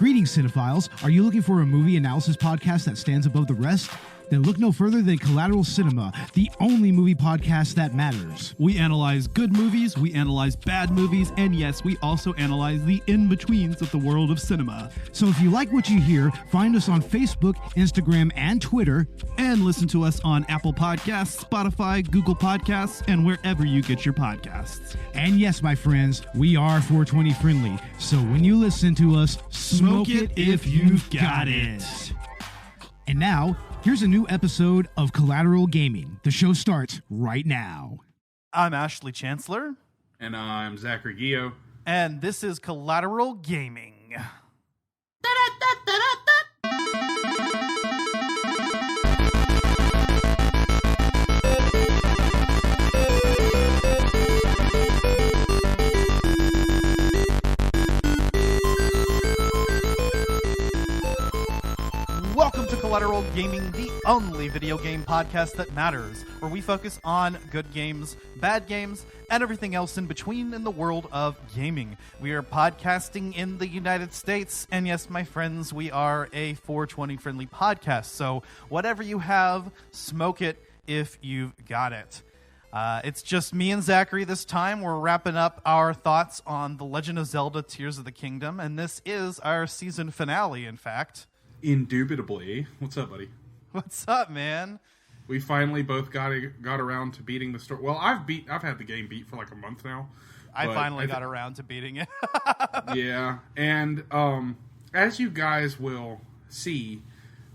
Greetings, cinephiles. Are you looking for a movie analysis podcast that stands above the rest? Then look no further than Collateral Cinema, the only movie podcast that matters. We analyze good movies, we analyze bad movies, and yes, we also analyze the in-betweens of the world of cinema. So if you like what you hear, find us on Facebook, Instagram, and Twitter. And listen to us on Apple Podcasts, Spotify, Google Podcasts, and wherever you get your podcasts. And yes, my friends, we are 420 friendly. So when you listen to us, smoke it if you've got it. And now, here's a new episode of Collateral Gaming. The show starts right now. I'm Ashley Chancellor. And I'm Zachary Gio. And this is Collateral Gaming. Welcome to Collateral Gaming, the only video game podcast that matters, where we focus on good games, bad games, and everything else in between in the world of gaming. We are podcasting in the United States, and yes, my friends, we are a 420 friendly podcast, so whatever you have, smoke it if you've got it. It's just me and Zachary this time. We're wrapping up our thoughts on The Legend of Zelda, Tears of the Kingdom, and this is our season finale, in fact. Indubitably. What's up, buddy? What's up, man? We finally both got around to beating the story. Well, I've had the game beat for like a month now. I finally got around to beating it. Yeah, and as you guys will see,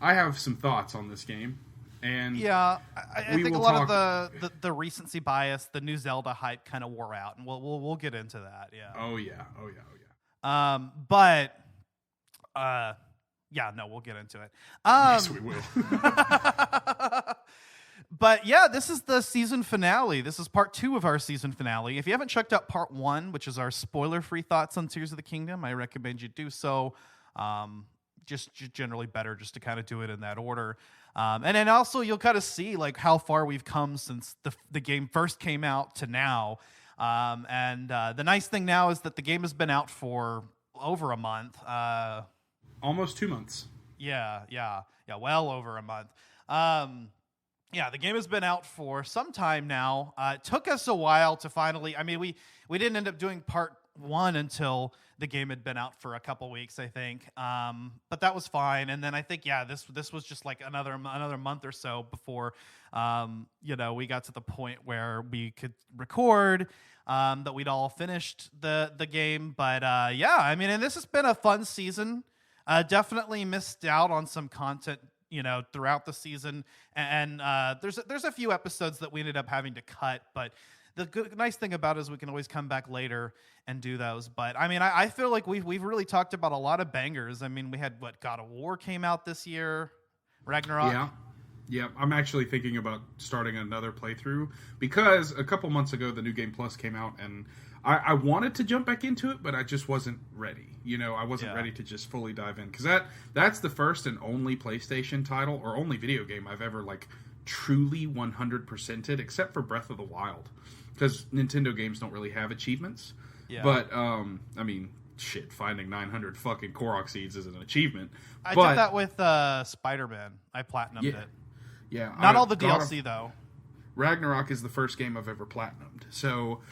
I have some thoughts on this game. And yeah, I think a lot of the recency bias, the new Zelda hype, kind of wore out, and we'll get into that. Yeah. Oh yeah. Yeah, no, we'll get into it. Yes, we will. But yeah, this is the season finale. This is part 2 of our season finale. If you haven't checked out part 1, which is our spoiler-free thoughts on Tears of the Kingdom, I recommend you do so. Just generally better just to kind of do it in that order. And then also you'll kind of see like how far we've come since the game first came out to now. And the nice thing now is that the game has been out for over a month. Almost 2 months. Yeah, well over a month. Yeah, the game has been out for some time now. It took us a while to finally, we didn't end up doing part 1 until the game had been out for a couple weeks, I think. But that was fine. And then I think, this was just like another month or so before, we got to the point where we could record, that we'd all finished the game. But and this has been a fun season. Definitely missed out on some content, throughout the season, and there's a few episodes that we ended up having to cut. But the nice thing about it is we can always come back later and do those. But I feel like we've really talked about a lot of bangers. We had God of War came out this year, Ragnarok. Yeah. I'm actually thinking about starting another playthrough because a couple months ago the New Game Plus came out and I wanted to jump back into it, but I just wasn't ready. I wasn't ready to just fully dive in. Because that's the first and only PlayStation title, or only video game I've ever, truly 100%ed, except for Breath of the Wild. Because Nintendo games don't really have achievements. Yeah. But, finding 900 fucking Korok seeds is an achievement. I did that with Spider-Man. I platinumed it. Yeah. Not all the DLC, though. Ragnarok is the first game I've ever platinumed. So,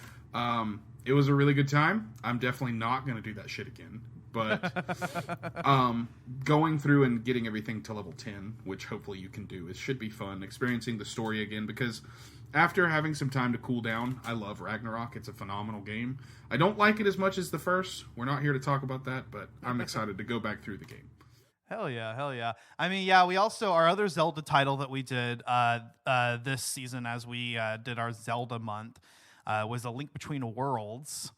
it was a really good time. I'm definitely not going to do that shit again. But going through and getting everything to level 10, which hopefully you can do, it should be fun. Experiencing the story again, because after having some time to cool down, I love Ragnarok. It's a phenomenal game. I don't like it as much as the first. We're not here to talk about that, but I'm excited to go back through the game. Hell yeah. We also, our other Zelda title that we did this season as we did our Zelda month, was A Link Between Worlds,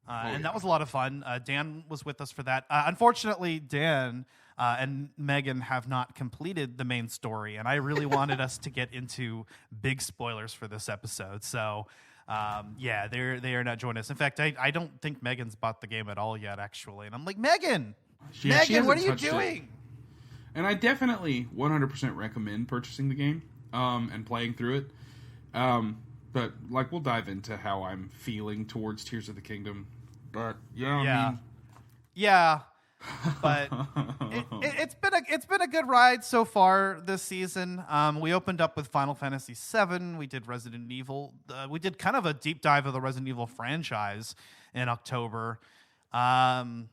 and that was a lot of fun. Dan was with us for that. Unfortunately, Dan and Megan have not completed the main story, and I really wanted us to get into big spoilers for this episode. So, they are not joining us. In fact, I don't think Megan's bought the game at all yet, actually. And I'm like, Megan, what are you doing? And I definitely 100% recommend purchasing the game and playing through it. But, we'll dive into how I'm feeling towards Tears of the Kingdom. But, Yeah. But it's been a good ride so far this season. We opened up with Final Fantasy VII. We did Resident Evil. We did kind of a deep dive of the Resident Evil franchise in October. Let's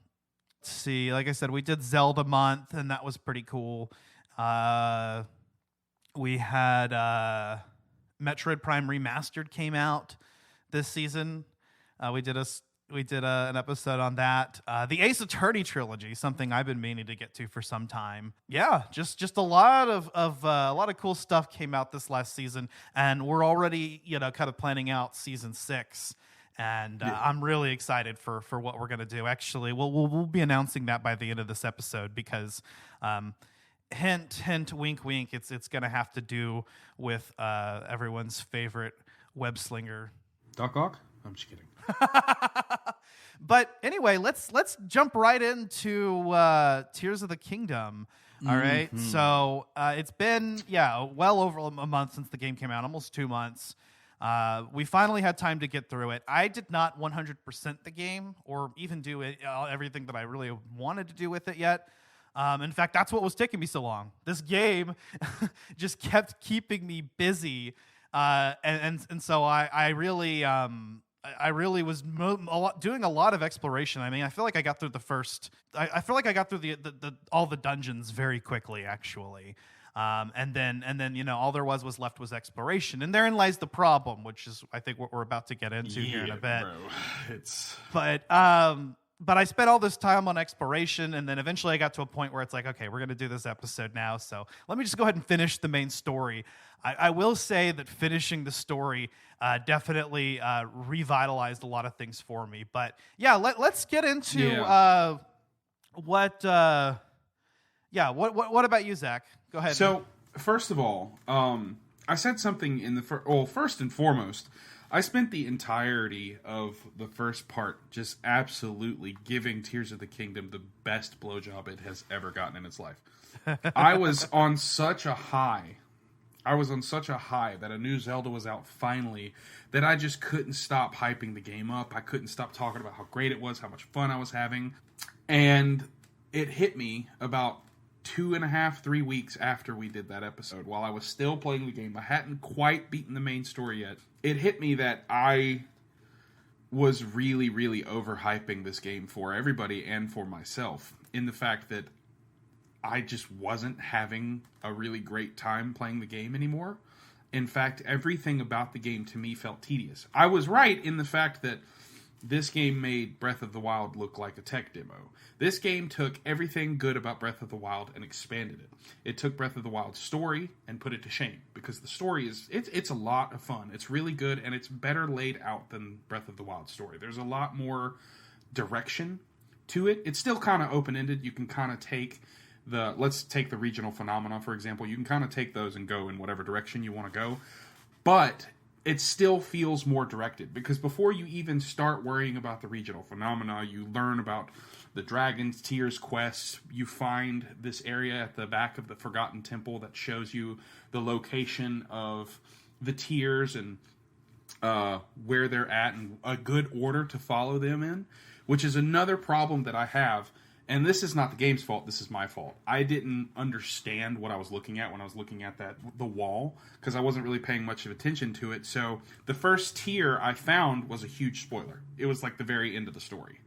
see, like I said, we did Zelda month, and that was pretty cool. We had Metroid Prime Remastered came out this season. We did an episode on that. The Ace Attorney trilogy, something I've been meaning to get to for some time. Yeah, just a lot of cool stuff came out this last season, and we're already kind of planning out season 6. And I'm really excited for what we're gonna do. Actually, we'll be announcing that by the end of this episode because, hint, wink, wink. It's gonna have to do with everyone's favorite web slinger, Doc Ock. I'm just kidding. But anyway, let's jump right into Tears of the Kingdom. All right. So it's been well over a month since the game came out, almost 2 months. We finally had time to get through it. I did not 100% the game or even do everything that I really wanted to do with it yet. In fact, that's what was taking me so long. This game just kept keeping me busy, and so I really was doing a lot of exploration. I mean, I feel like I got through the first. I feel like I got through the all the dungeons very quickly, actually. And then all there was left was exploration, and therein lies the problem, which is I think what we're about to get into here in a bit. Bro. But I spent all this time on exploration, and then eventually I got to a point where it's like, okay, we're going to do this episode now, so let me just go ahead and finish the main story. I will say that finishing the story definitely revitalized a lot of things for me. But yeah, let's get into what about you, Zach? Go ahead. So first of all, I said something in the first and foremost, I spent the entirety of the first part just absolutely giving Tears of the Kingdom the best blowjob it has ever gotten in its life. I was on such a high that a new Zelda was out finally that I just couldn't stop hyping the game up. I couldn't stop talking about how great it was, how much fun I was having. And it hit me about 2.5, 3 weeks after we did that episode, while I was still playing the game. I hadn't quite beaten the main story yet. It hit me that I was really, really overhyping this game for everybody and for myself, in the fact that I just wasn't having a really great time playing the game anymore. In fact, everything about the game to me felt tedious. I was right in the fact that this game made Breath of the Wild look like a tech demo. This game took everything good about Breath of the Wild and expanded it. It took Breath of the Wild's story and put it to shame, because the story it's a lot of fun. It's really good, and it's better laid out than Breath of the Wild's story. There's a lot more direction to it. It's still kind of open-ended. You can kind of take let's take the regional phenomena, for example. You can kind of take those and go in whatever direction you want to go. But it still feels more directed, because before you even start worrying about the regional phenomena, you learn about the Dragon's Tears quest. You find this area at the back of the Forgotten Temple that shows you the location of the Tears and where they're at and a good order to follow them in, which is another problem that I have. And this is not the game's fault, this is my fault. I didn't understand what I was looking at when I was looking at the wall, because I wasn't really paying much of attention to it. So the first tier I found was a huge spoiler. It was like the very end of the story.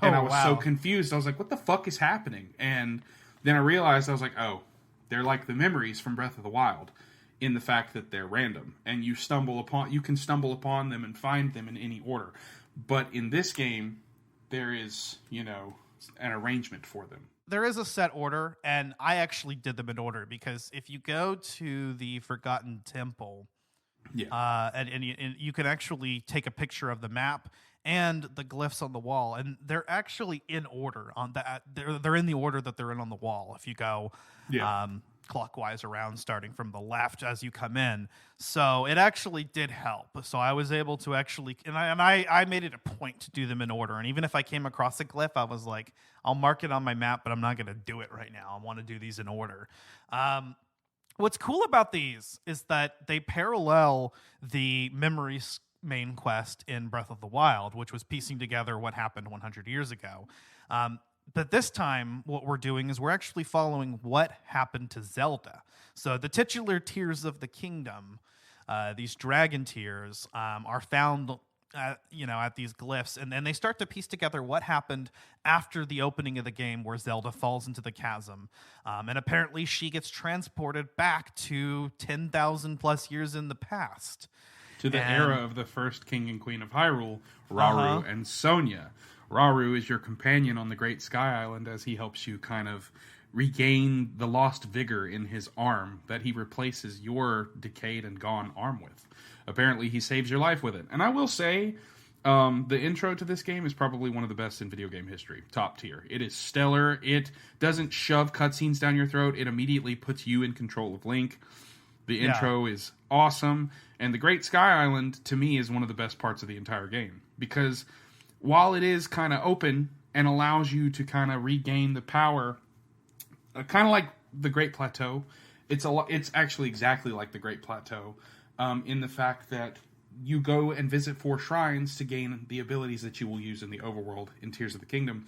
And I was so confused. I was like, what the fuck is happening? And then I realized, I was like, oh, they're like the memories from Breath of the Wild, in the fact that they're random. And you can stumble upon them and find them in any order. But in this game, there is, an arrangement for them. There is a set order, and I actually did them in order, because if you go to the Forgotten Temple, and you can actually take a picture of the map and the glyphs on the wall, and they're actually in order on that. They're in the order that they're in on the wall. If you go clockwise around, starting from the left as you come in, so it actually did help. So I was able to actually, and I made it a point to do them in order. And even if I came across a glyph, I was like, I'll mark it on my map, but I'm not going to do it right now. I want to do these in order. What's cool about these is that they parallel the Memories main quest in Breath of the Wild, which was piecing together what happened 100 years ago. But this time, what we're doing is we're actually following what happened to Zelda. So the titular tears of the kingdom, these dragon tears, are found, at these glyphs, and then they start to piece together what happened after the opening of the game, where Zelda falls into the chasm, and apparently she gets transported back to 10,000 plus years in the past. To the era of the first king and queen of Hyrule, Rauru and Sonia. Rauru is your companion on the Great Sky Island as he helps you kind of regain the lost vigor in his arm that he replaces your decayed and gone arm with. Apparently, he saves your life with it. And I will say, the intro to this game is probably one of the best in video game history. Top tier. It is stellar. It doesn't shove cutscenes down your throat. It immediately puts you in control of Link. The intro is awesome. And the Great Sky Island, to me, is one of the best parts of the entire game. Because while it is kind of open and allows you to kind of regain the power, kind of like the Great Plateau, it's actually exactly like the Great Plateau, in the fact that you go and visit 4 shrines to gain the abilities that you will use in the overworld in Tears of the Kingdom.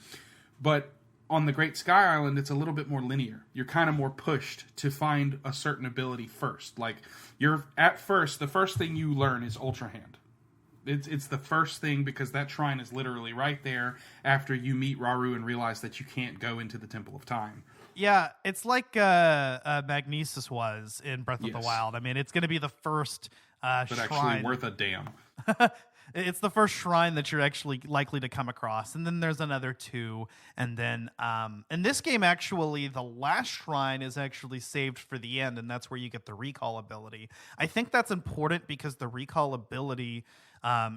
But on the Great Sky Island, it's a little bit more linear. You're kind of more pushed to find a certain ability first. Like, the first thing you learn is Ultra Hand. It's the first thing, because that shrine is literally right there after you meet Rauru and realize that you can't go into the Temple of Time. Yeah, it's like Magnesis was in Breath of the Wild. I mean, it's going to be the first shrine. But actually worth a damn. It's the first shrine that you're actually likely to come across. And then there's another 2. And then in this game, actually, the last shrine is actually saved for the end. And that's where you get the recall ability. I think that's important because the recall ability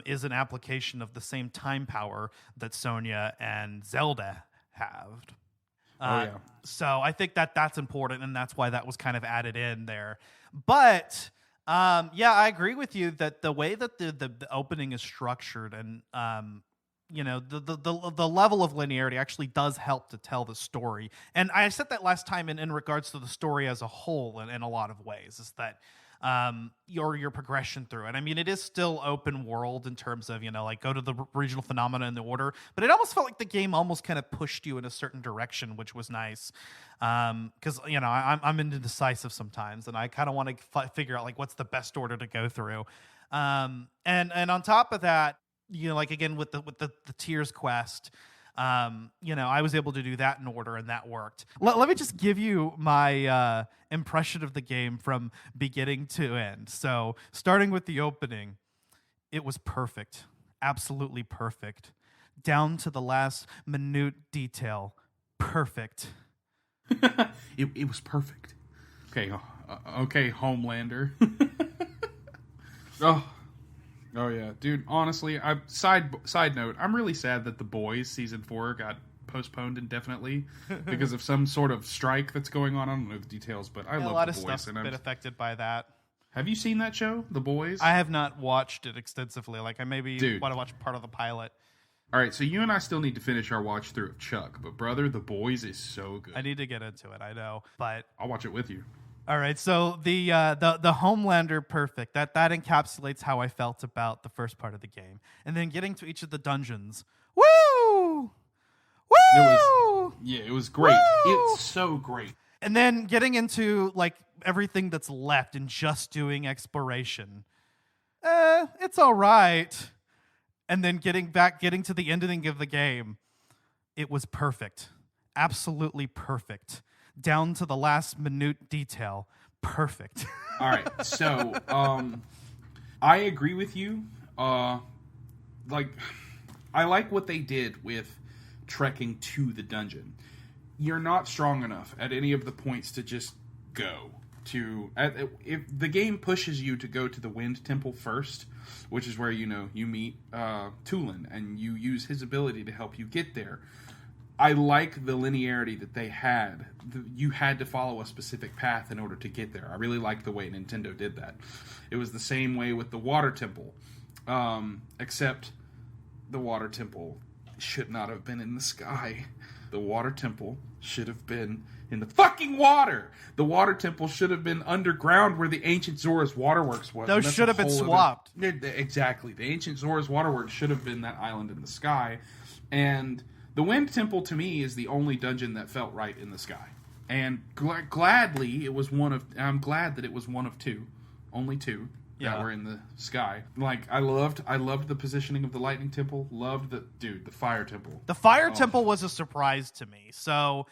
is an application of the same time power that Sonia and Zelda have. So I think that's important, and that's why that was kind of added in there. But I agree with you that the way that the opening is structured, and the level of linearity actually does help to tell the story. And I said that last time in regards to the story as a whole, in a lot of ways, is that your progression through it. I mean, it is still open world in terms of, like, go to the regional phenomena in the order, but it almost felt like the game almost kind of pushed you in a certain direction, which was nice. Because, I'm indecisive sometimes, and I kind of want to figure out, like, what's the best order to go through. And on top of that, like, again, with the Tears quest, I was able to do that in order, and that worked. Let me just give you my impression of the game from beginning to end. So, starting with the opening, it was perfect. Absolutely perfect. Down to the last minute detail. Perfect. It was perfect. Okay, Homelander. Oh yeah, dude. Honestly, side note, I'm really sad that The Boys season 4 got postponed indefinitely because of some sort of strike that's going on. I don't know the details, but I love The Boys. A lot of stuff's been affected by that. Have you seen that show, The Boys? I have not watched it extensively. Like, I maybe want to watch part of the pilot. All right, so you and I still need to finish our watch through of Chuck, but brother, The Boys is so good. I need to get into it. I know, but I'll watch it with you. All right, so the Homelander perfect. That encapsulates how I felt about the first part of the game, and then getting to each of the dungeons. Woo! Woo! It was great. Woo! It's so great. And then getting into, like, everything that's left and just doing exploration. It's all right. And then getting to the ending of the game. It was perfect. Absolutely perfect. Down to the last minute detail. Perfect. All right. So, I agree with you. I like what they did with trekking to the dungeon. You're not strong enough at any of the points to just go to. If the game pushes you to go to the Wind Temple first, which is where you meet Tulin, and you use his ability to help you get there. I like the linearity that they had. You had to follow a specific path in order to get there. I really like the way Nintendo did that. It was the same way with the Water Temple, except the Water Temple should not have been in the sky. The Water Temple should have been in the fucking water. The Water Temple should have been underground where the ancient Zora's Waterworks was. Those should have been swapped. Exactly. The ancient Zora's Waterworks should have been that island in the sky. And The Wind Temple to me is the only dungeon that felt right in the sky. And gladly, it was I'm glad that it was one of two. Only two. That were in the sky. Like, I loved the positioning of the Lightning Temple. Loved the Fire Temple. The Fire Temple was a surprise to me. So,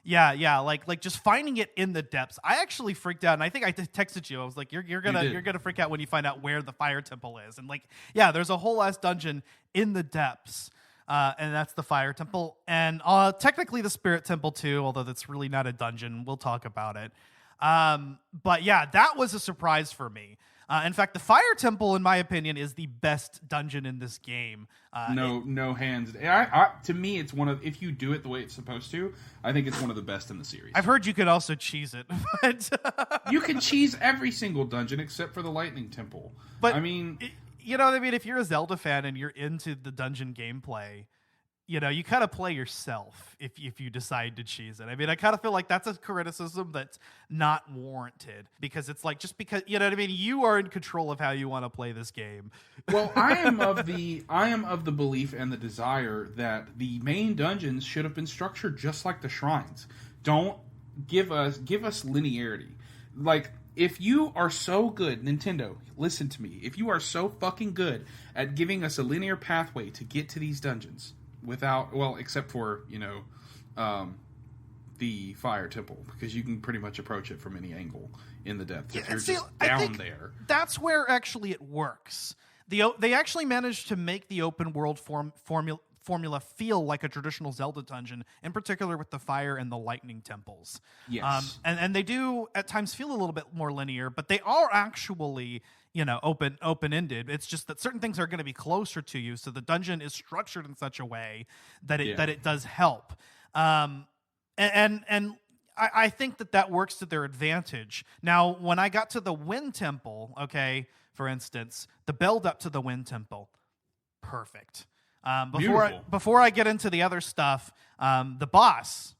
yeah, like just finding it in the depths. I actually freaked out, and I think I texted you. I was like, you're gonna freak out when you find out where the Fire Temple is. And like, yeah, there's a whole ass dungeon in the depths. And that's the Fire Temple. And technically the Spirit Temple too, although that's really not a dungeon. We'll talk about it. But yeah, that was a surprise for me. In fact, the Fire Temple, in my opinion, is the best dungeon in this game. No hands. To me, it's if you do it the way it's supposed to, I think it's one of the best in the series. I've heard you could also cheese it. But you can cheese every single dungeon except for the Lightning Temple. But I mean... You know what I mean? If you're a Zelda fan and you're into the dungeon gameplay, you know, you kind of play yourself if you decide to cheese it. I mean, I kind of feel like that's a criticism that's not warranted because it's like, just because, you know what I mean? You are in control of how you want to play this game. Well, I am of the belief and the desire that the main dungeons should have been structured just like the shrines. Don't give us linearity. Like, if you are so good, Nintendo, listen to me. If you are so fucking good at giving us a linear pathway to get to these dungeons except for, the Fire Temple, because you can pretty much approach it from any angle in the depths. If you're just down there. That's where actually it works. They actually managed to make the open world formula feel like a traditional Zelda dungeon, in particular with the fire and the lightning temples. Yes. And they do at times feel a little bit more linear, but they are actually, open-ended. It's just that certain things are going to be closer to you, so the dungeon is structured in such a way that it does help. And I think that works to their advantage. Now, when I got to the Wind Temple, okay, for instance, the build up to the Wind Temple, perfect. Before I get into the other stuff, the boss,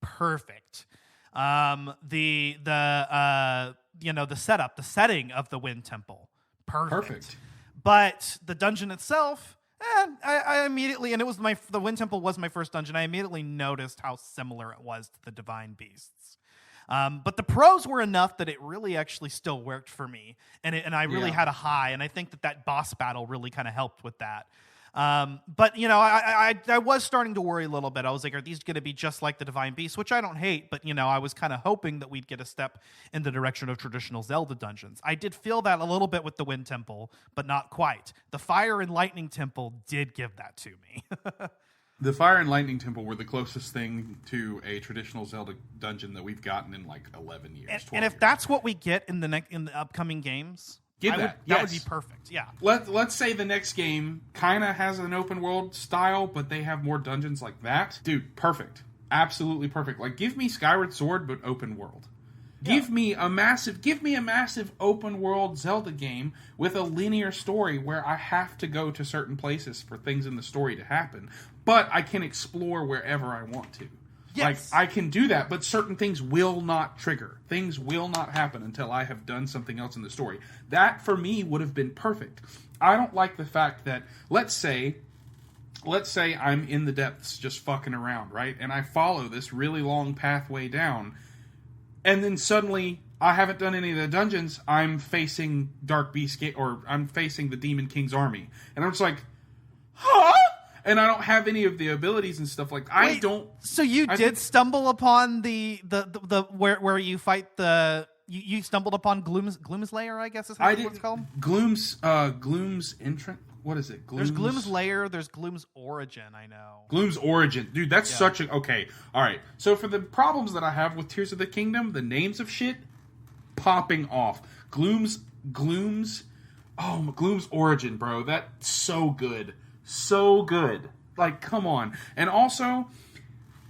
perfect. The setting of the Wind Temple, perfect. But the dungeon itself, I immediately, and the Wind Temple was my first dungeon. I immediately noticed how similar it was to the Divine Beasts. But the pros were enough that it really actually still worked for me, and I really had a high, and I think that boss battle really kind of helped with that. But I was starting to worry a little bit. I was like, are these going to be just like the Divine Beasts, which I don't hate, but I was kind of hoping that we'd get a step in the direction of traditional Zelda dungeons. I did feel that a little bit with the Wind Temple, but not quite. The Fire and Lightning Temple did give that to me. The Fire and Lightning Temple were the closest thing to a traditional Zelda dungeon that we've gotten in like 11 years. And if that's what we get in the upcoming games, that would be perfect. Yeah. Let's say the next game kind of has an open world style, but they have more dungeons like that. Dude, perfect. Absolutely perfect. Like, give me Skyward Sword, but open world. Yeah. Give me a massive open world Zelda game with a linear story where I have to go to certain places for things in the story to happen, but I can explore wherever I want to. Yes. Like, I can do that, but certain things will not trigger. Things will not happen until I have done something else in the story. That, for me, would have been perfect. I don't like the fact that, let's say I'm in the depths just fucking around, right? And I follow this really long pathway down, and then suddenly I haven't done any of the dungeons. I'm facing Dark Beast or I'm facing the Demon King's army. And I'm just like, huh? And I don't have any of the abilities and stuff like that. I don't. So you did stumble upon the where you fight you stumbled upon Gloom's Lair, I guess is what it's called. Gloom's entrance. What is it? There's Gloom's Lair. There's Gloom's Origin. I know. Gloom's Origin, dude. That's such a okay. All right. So for the problems that I have with Tears of the Kingdom, the names of shit popping off. Gloom's Origin, bro. That's so good. So good. Like, come on. And also,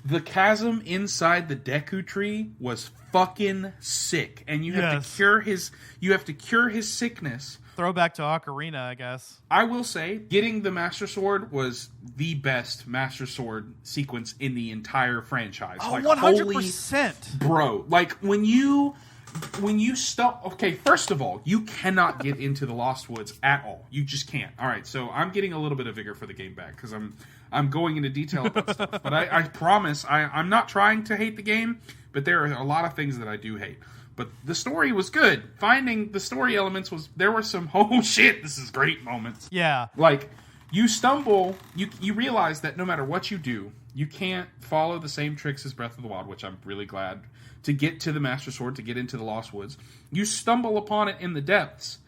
the chasm inside the Deku tree was fucking sick. And you have to cure his sickness. Throwback to Ocarina, I guess. I will say, getting the Master Sword was the best Master Sword sequence in the entire franchise. Oh, like, 100%. Bro, like, when you stop... Okay, first of all, you cannot get into the Lost Woods at all. You just can't. All right, so I'm getting a little bit of vigor for the game back, because I'm going into detail about stuff. But I promise, I'm not trying to hate the game, but there are a lot of things that I do hate. But the story was good. Finding the story elements there were some, oh shit, this is great moments. Yeah. Like, you stumble, you realize that no matter what you do, you can't follow the same tricks as Breath of the Wild, which I'm really glad, to get to the Master Sword, to get into the Lost Woods. You stumble upon it in the depths,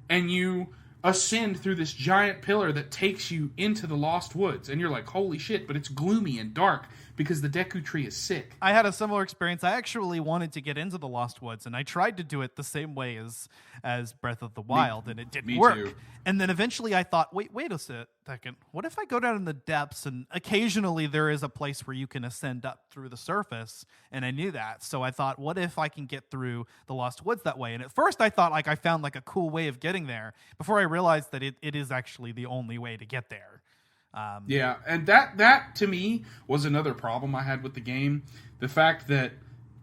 and you ascend through this giant pillar that takes you into the Lost Woods. And you're like, holy shit, but it's gloomy and dark because the Deku Tree is sick. I had a similar experience. I actually wanted to get into the Lost Woods, and I tried to do it the same way as Breath of the Wild, and it didn't work. Too. And then eventually I thought, wait a second. What if I go down in the depths, and occasionally there is a place where you can ascend up through the surface, and I knew that. So I thought, what if I can get through the Lost Woods that way? And at first I thought I found a cool way of getting there before I realized that it is actually the only way to get there. Yeah, and that to me was another problem I had with the game. The fact that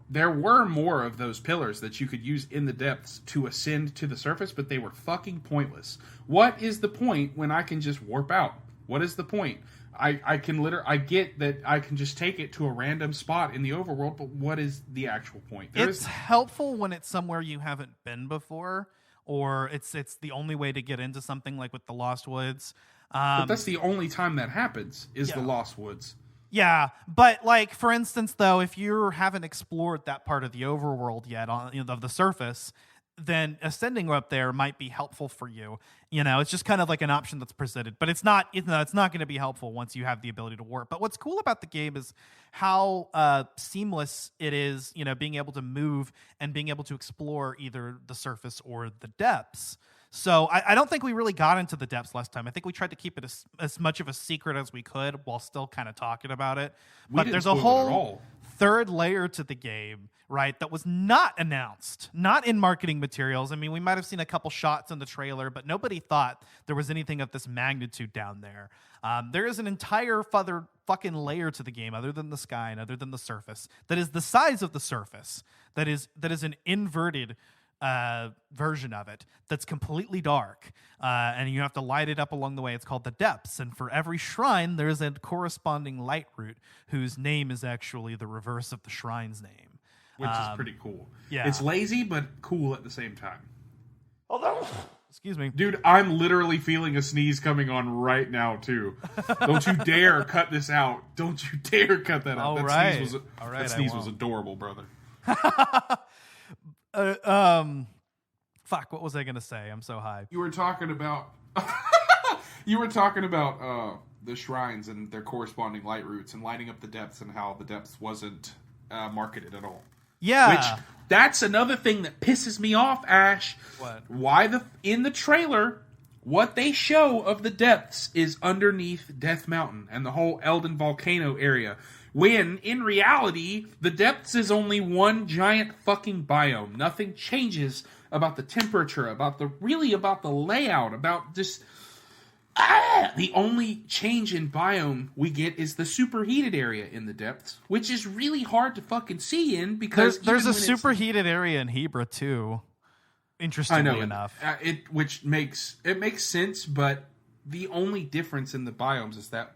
there were more of those pillars that you could use in the depths to ascend to the surface, but they were fucking pointless. What is the point when I can just warp out? What is the point? I get that I can just take it to a random spot in the overworld, but what is the actual point? It's helpful when it's somewhere you haven't been before, or it's the only way to get into something like with the Lost Woods. But that's the only time that happens, is the Lost Woods. Yeah, but for instance, though, if you haven't explored that part of the overworld yet of the surface, then ascending up there might be helpful for you. It's just kind of like an option that's presented, but it's not going to be helpful once you have the ability to warp. But what's cool about the game is how seamless it is, being able to move and being able to explore either the surface or the depths. So I don't think we really got into the depths last time. I think we tried to keep it as much of a secret as we could while still kind of talking about it. But there's a whole third layer to the game, right, that was not announced, not in marketing materials. I mean, we might have seen a couple shots in the trailer, but nobody thought there was anything of this magnitude down there. There is an entire fucking layer to the game other than the sky and other than the surface that is the size of the surface, that is an inverted version of it that's completely dark, and you have to light it up along the way. It's called the depths, and for every shrine there's a corresponding light root whose name is actually the reverse of the shrine's name, which is pretty cool. Yeah, it's lazy but cool at the same time. Although, excuse me, dude, I'm literally feeling a sneeze coming on right now too. Don't you dare cut this out. Don't you dare cut that out. That sneeze was adorable, brother. Fuck, what was I gonna say? I'm so high. You were talking about the shrines and their corresponding light roots and lighting up the depths, and how the depths wasn't marketed at all. Yeah. Which, that's another thing that pisses me off, Ash. What? In the trailer, what they show of the depths is underneath Death Mountain and the whole Elden Volcano area. When, in reality, the depths is only one giant fucking biome. Nothing changes about the temperature, about the layout, about just... The only change in biome we get is the superheated area in the depths, which is really hard to fucking see in, because... There's a superheated area in Hebra, too. Interestingly enough. Which makes sense, but... The only difference in the biomes is that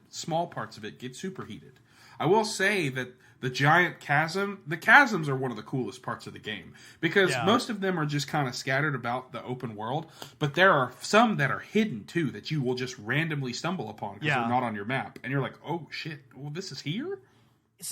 small parts of it, get superheated. I will say that the giant chasm, the chasms are one of the coolest parts of the game, because most of them are just kind of scattered about the open world, but there are some that are hidden too, that you will just randomly stumble upon because they're not on your map, and you're like, oh shit, well, this is here?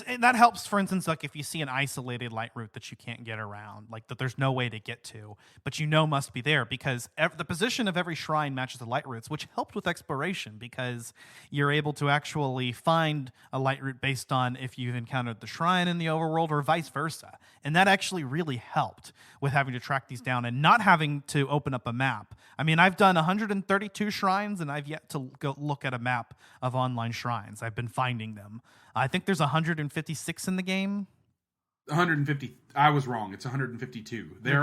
And that helps, for instance, if you see an isolated light route that you can't get around, that there's no way to get to, but must be there, because the position of every shrine matches the light routes, which helped with exploration, because you're able to actually find a light route based on if you've encountered the shrine in the overworld or vice versa. And that actually really helped with having to track these down and not having to open up a map. I mean, I've done 132 shrines, and I've yet to go look at a map of online shrines. I've been finding them. I think there's 156 in the game. 150. I was wrong. It's 152. There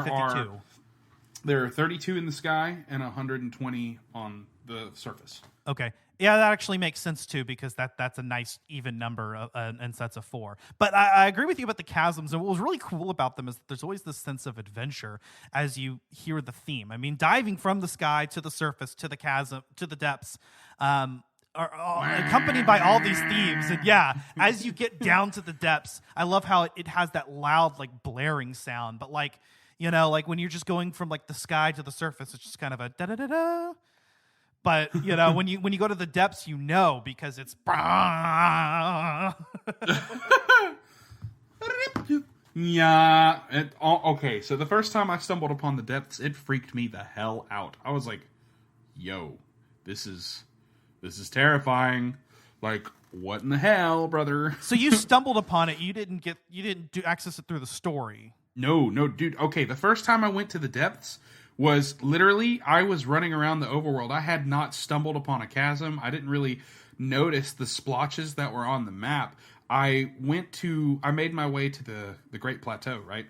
are 32 in the sky and 120 on the surface. Okay. Yeah, that actually makes sense too, because that's a nice even number and sets of 4. But I agree with you about the chasms, and what was really cool about them is that there's always this sense of adventure as you hear the theme. I mean, diving from the sky to the surface to the chasm to the depths. accompanied by all these themes. And yeah, as you get down to the depths, I love how it has that loud, like blaring sound. But like, you know, like when you're just going from like the sky to the surface, it's just kind of a da da da da. But you know, when you go to the depths, you know, because it's. Yeah. Okay, so the first time I stumbled upon the depths, it freaked me the hell out. I was like, yo, this is terrifying. Like, what in the hell, brother? So you stumbled upon it. You didn't do access it through the story. No, dude. Okay, the first time I went to the depths was literally I was running around the overworld. I had not stumbled upon a chasm. I didn't really notice the splotches that were on the map. I made my way to the Great Plateau, right?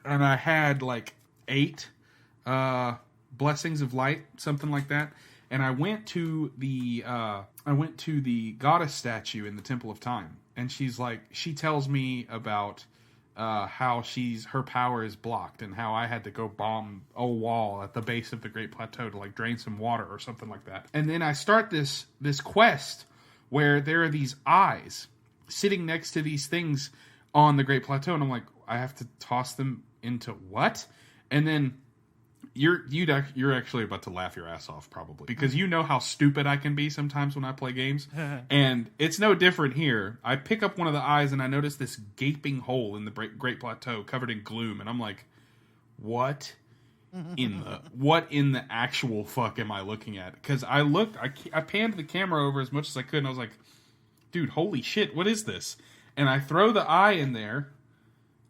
And I had like 8 blessings of light, something like that. And I went to the goddess statue in the Temple of Time, and she tells me about how her power is blocked, and how I had to go bomb a wall at the base of the Great Plateau to like drain some water or something like that. And then I start this quest where there are these eyes sitting next to these things on the Great Plateau, and I'm like, I have to toss them into what? And then you're actually about to laugh your ass off, probably, because you know how stupid I can be sometimes when I play games. And it's no different here. I pick up one of the eyes and I notice this gaping hole in the Great Plateau covered in gloom, and I'm like, what in the actual fuck am I looking at? Because I panned the camera over as much as I could, and I was like, dude, holy shit, what is this? And I throw the eye in there,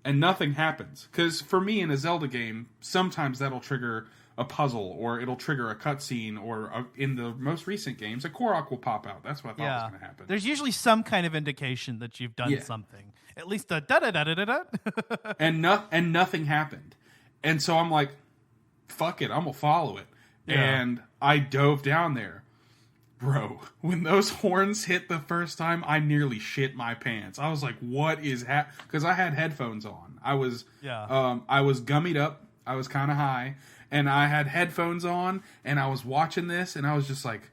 and nothing happens. Because for me, in a Zelda game, sometimes that'll trigger a puzzle, or it'll trigger a cutscene, or in the most recent games, a Korok will pop out. That's what I thought was going to happen. There's usually some kind of indication that you've done something. At least a da-da-da-da-da-da. And nothing happened. And so I'm like, fuck it, I'm going to follow it. Yeah. And I dove down there. Bro, when those horns hit the first time, I nearly shit my pants. I was like, what is happening? Because I had headphones on. I was gummied up. I was kind of high. And I had headphones on, and I was watching this, and I was just like,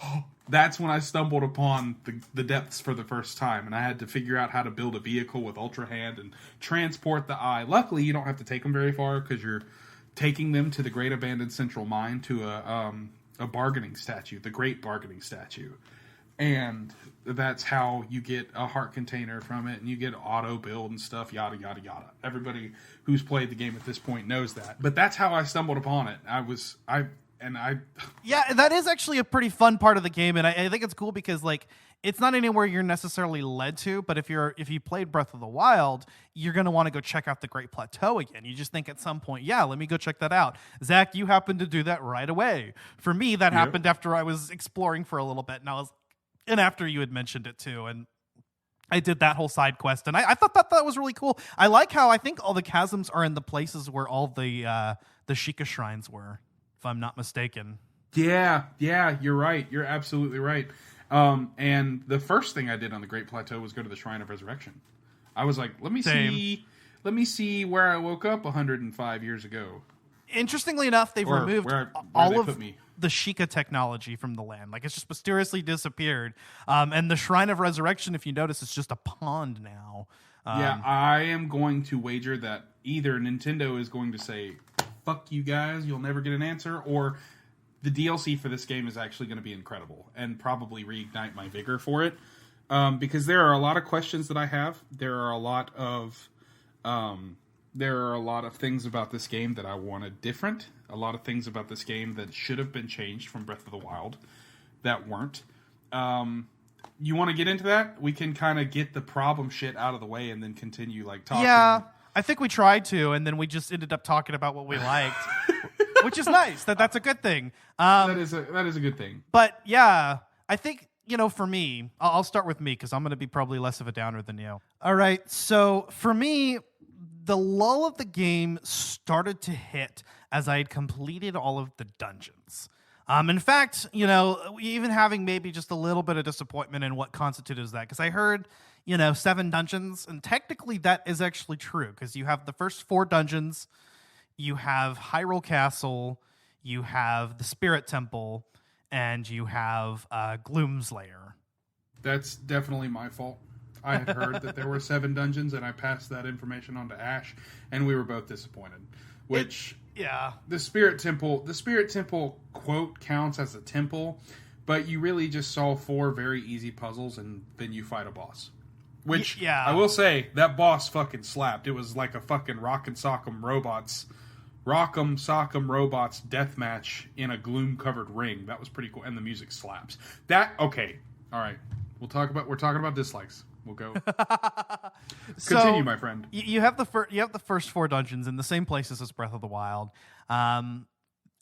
oh. That's when I stumbled upon the depths for the first time. And I had to figure out how to build a vehicle with Ultra Hand and transport the eye. Luckily, you don't have to take them very far, because you're taking them to the Great Abandoned Central Mine to a bargaining statue, the Great Bargaining Statue. And that's how you get a heart container from it, and you get auto build and stuff, yada, yada, yada. Everybody who's played the game at this point knows that. But that's how I stumbled upon it. Yeah, that is actually a pretty fun part of the game, and I think it's cool because, like, it's not anywhere you're necessarily led to, but if you played Breath of the Wild, you're going to want to go check out the Great Plateau again. You just think at some point, yeah, let me go check that out. Zach, you happened to do that right away. For me, that happened after I was exploring for a little bit, and after you had mentioned it too, and I did that whole side quest, and I thought that was really cool. I like how I think all the chasms are in the places where all the Sheikah shrines were, if I'm not mistaken. Yeah, you're right. You're absolutely right. And the first thing I did on the Great Plateau was go to the Shrine of Resurrection. I was like, let me see where I woke up 105 years ago. Interestingly enough, they've removed all of the Sheikah technology from the land. Like, it's just mysteriously disappeared. And the Shrine of Resurrection, if you notice, is just a pond now. I am going to wager that either Nintendo is going to say, fuck you guys, you'll never get an answer, or the DLC for this game is actually going to be incredible and probably reignite my vigor for it. Because there are a lot of questions that I have. There are a lot of things about this game that I wanted different. A lot of things about this game that should have been changed from Breath of the Wild that weren't. You want to get into that? We can kind of get the problem shit out of the way and then continue talking. Yeah, I think we tried to, and then we just ended up talking about what we liked. Which is nice. That's a good thing. That is a good thing. But yeah, I think, for me, I'll start with me because I'm going to be probably less of a downer than you. All right. So for me, the lull of the game started to hit as I had completed all of the dungeons. In fact, even having maybe just a little bit of disappointment in what constituted that, because I heard, 7 dungeons, and technically that is actually true because you have the first 4 dungeons. You have Hyrule Castle, you have the Spirit Temple, and you have Gloom's Lair. That's definitely my fault. I had heard that there were 7 dungeons, and I passed that information on to Ash, and we were both disappointed. Which, the Spirit Temple quote counts as a temple, but you really just saw 4 very easy puzzles, and then you fight a boss. Which, I will say, that boss fucking slapped. It was like a fucking Rock'em Sock'em Robots deathmatch in a gloom-covered ring. That was pretty cool, and the music slaps. Okay, all right. We're talking about dislikes. We'll go. Continue, my friend. You have the first 4 dungeons in the same places as Breath of the Wild, and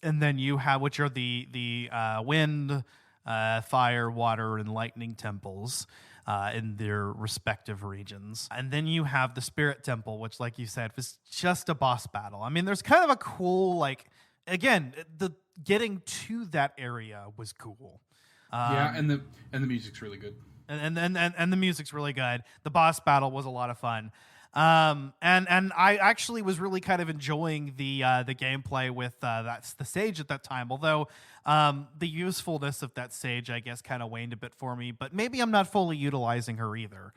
then you have, which are the wind, fire, water, and lightning temples in their respective regions, and then you have the Spirit Temple, which, like you said, was just a boss battle. I mean, there's kind of a cool, again, the getting to that area was cool. And the music's really good. And the music's really good. The boss battle was a lot of fun. And I actually was really kind of enjoying the gameplay with that's the sage at that time. Although the usefulness of that sage, I guess, kind of waned a bit for me. But maybe I'm not fully utilizing her either,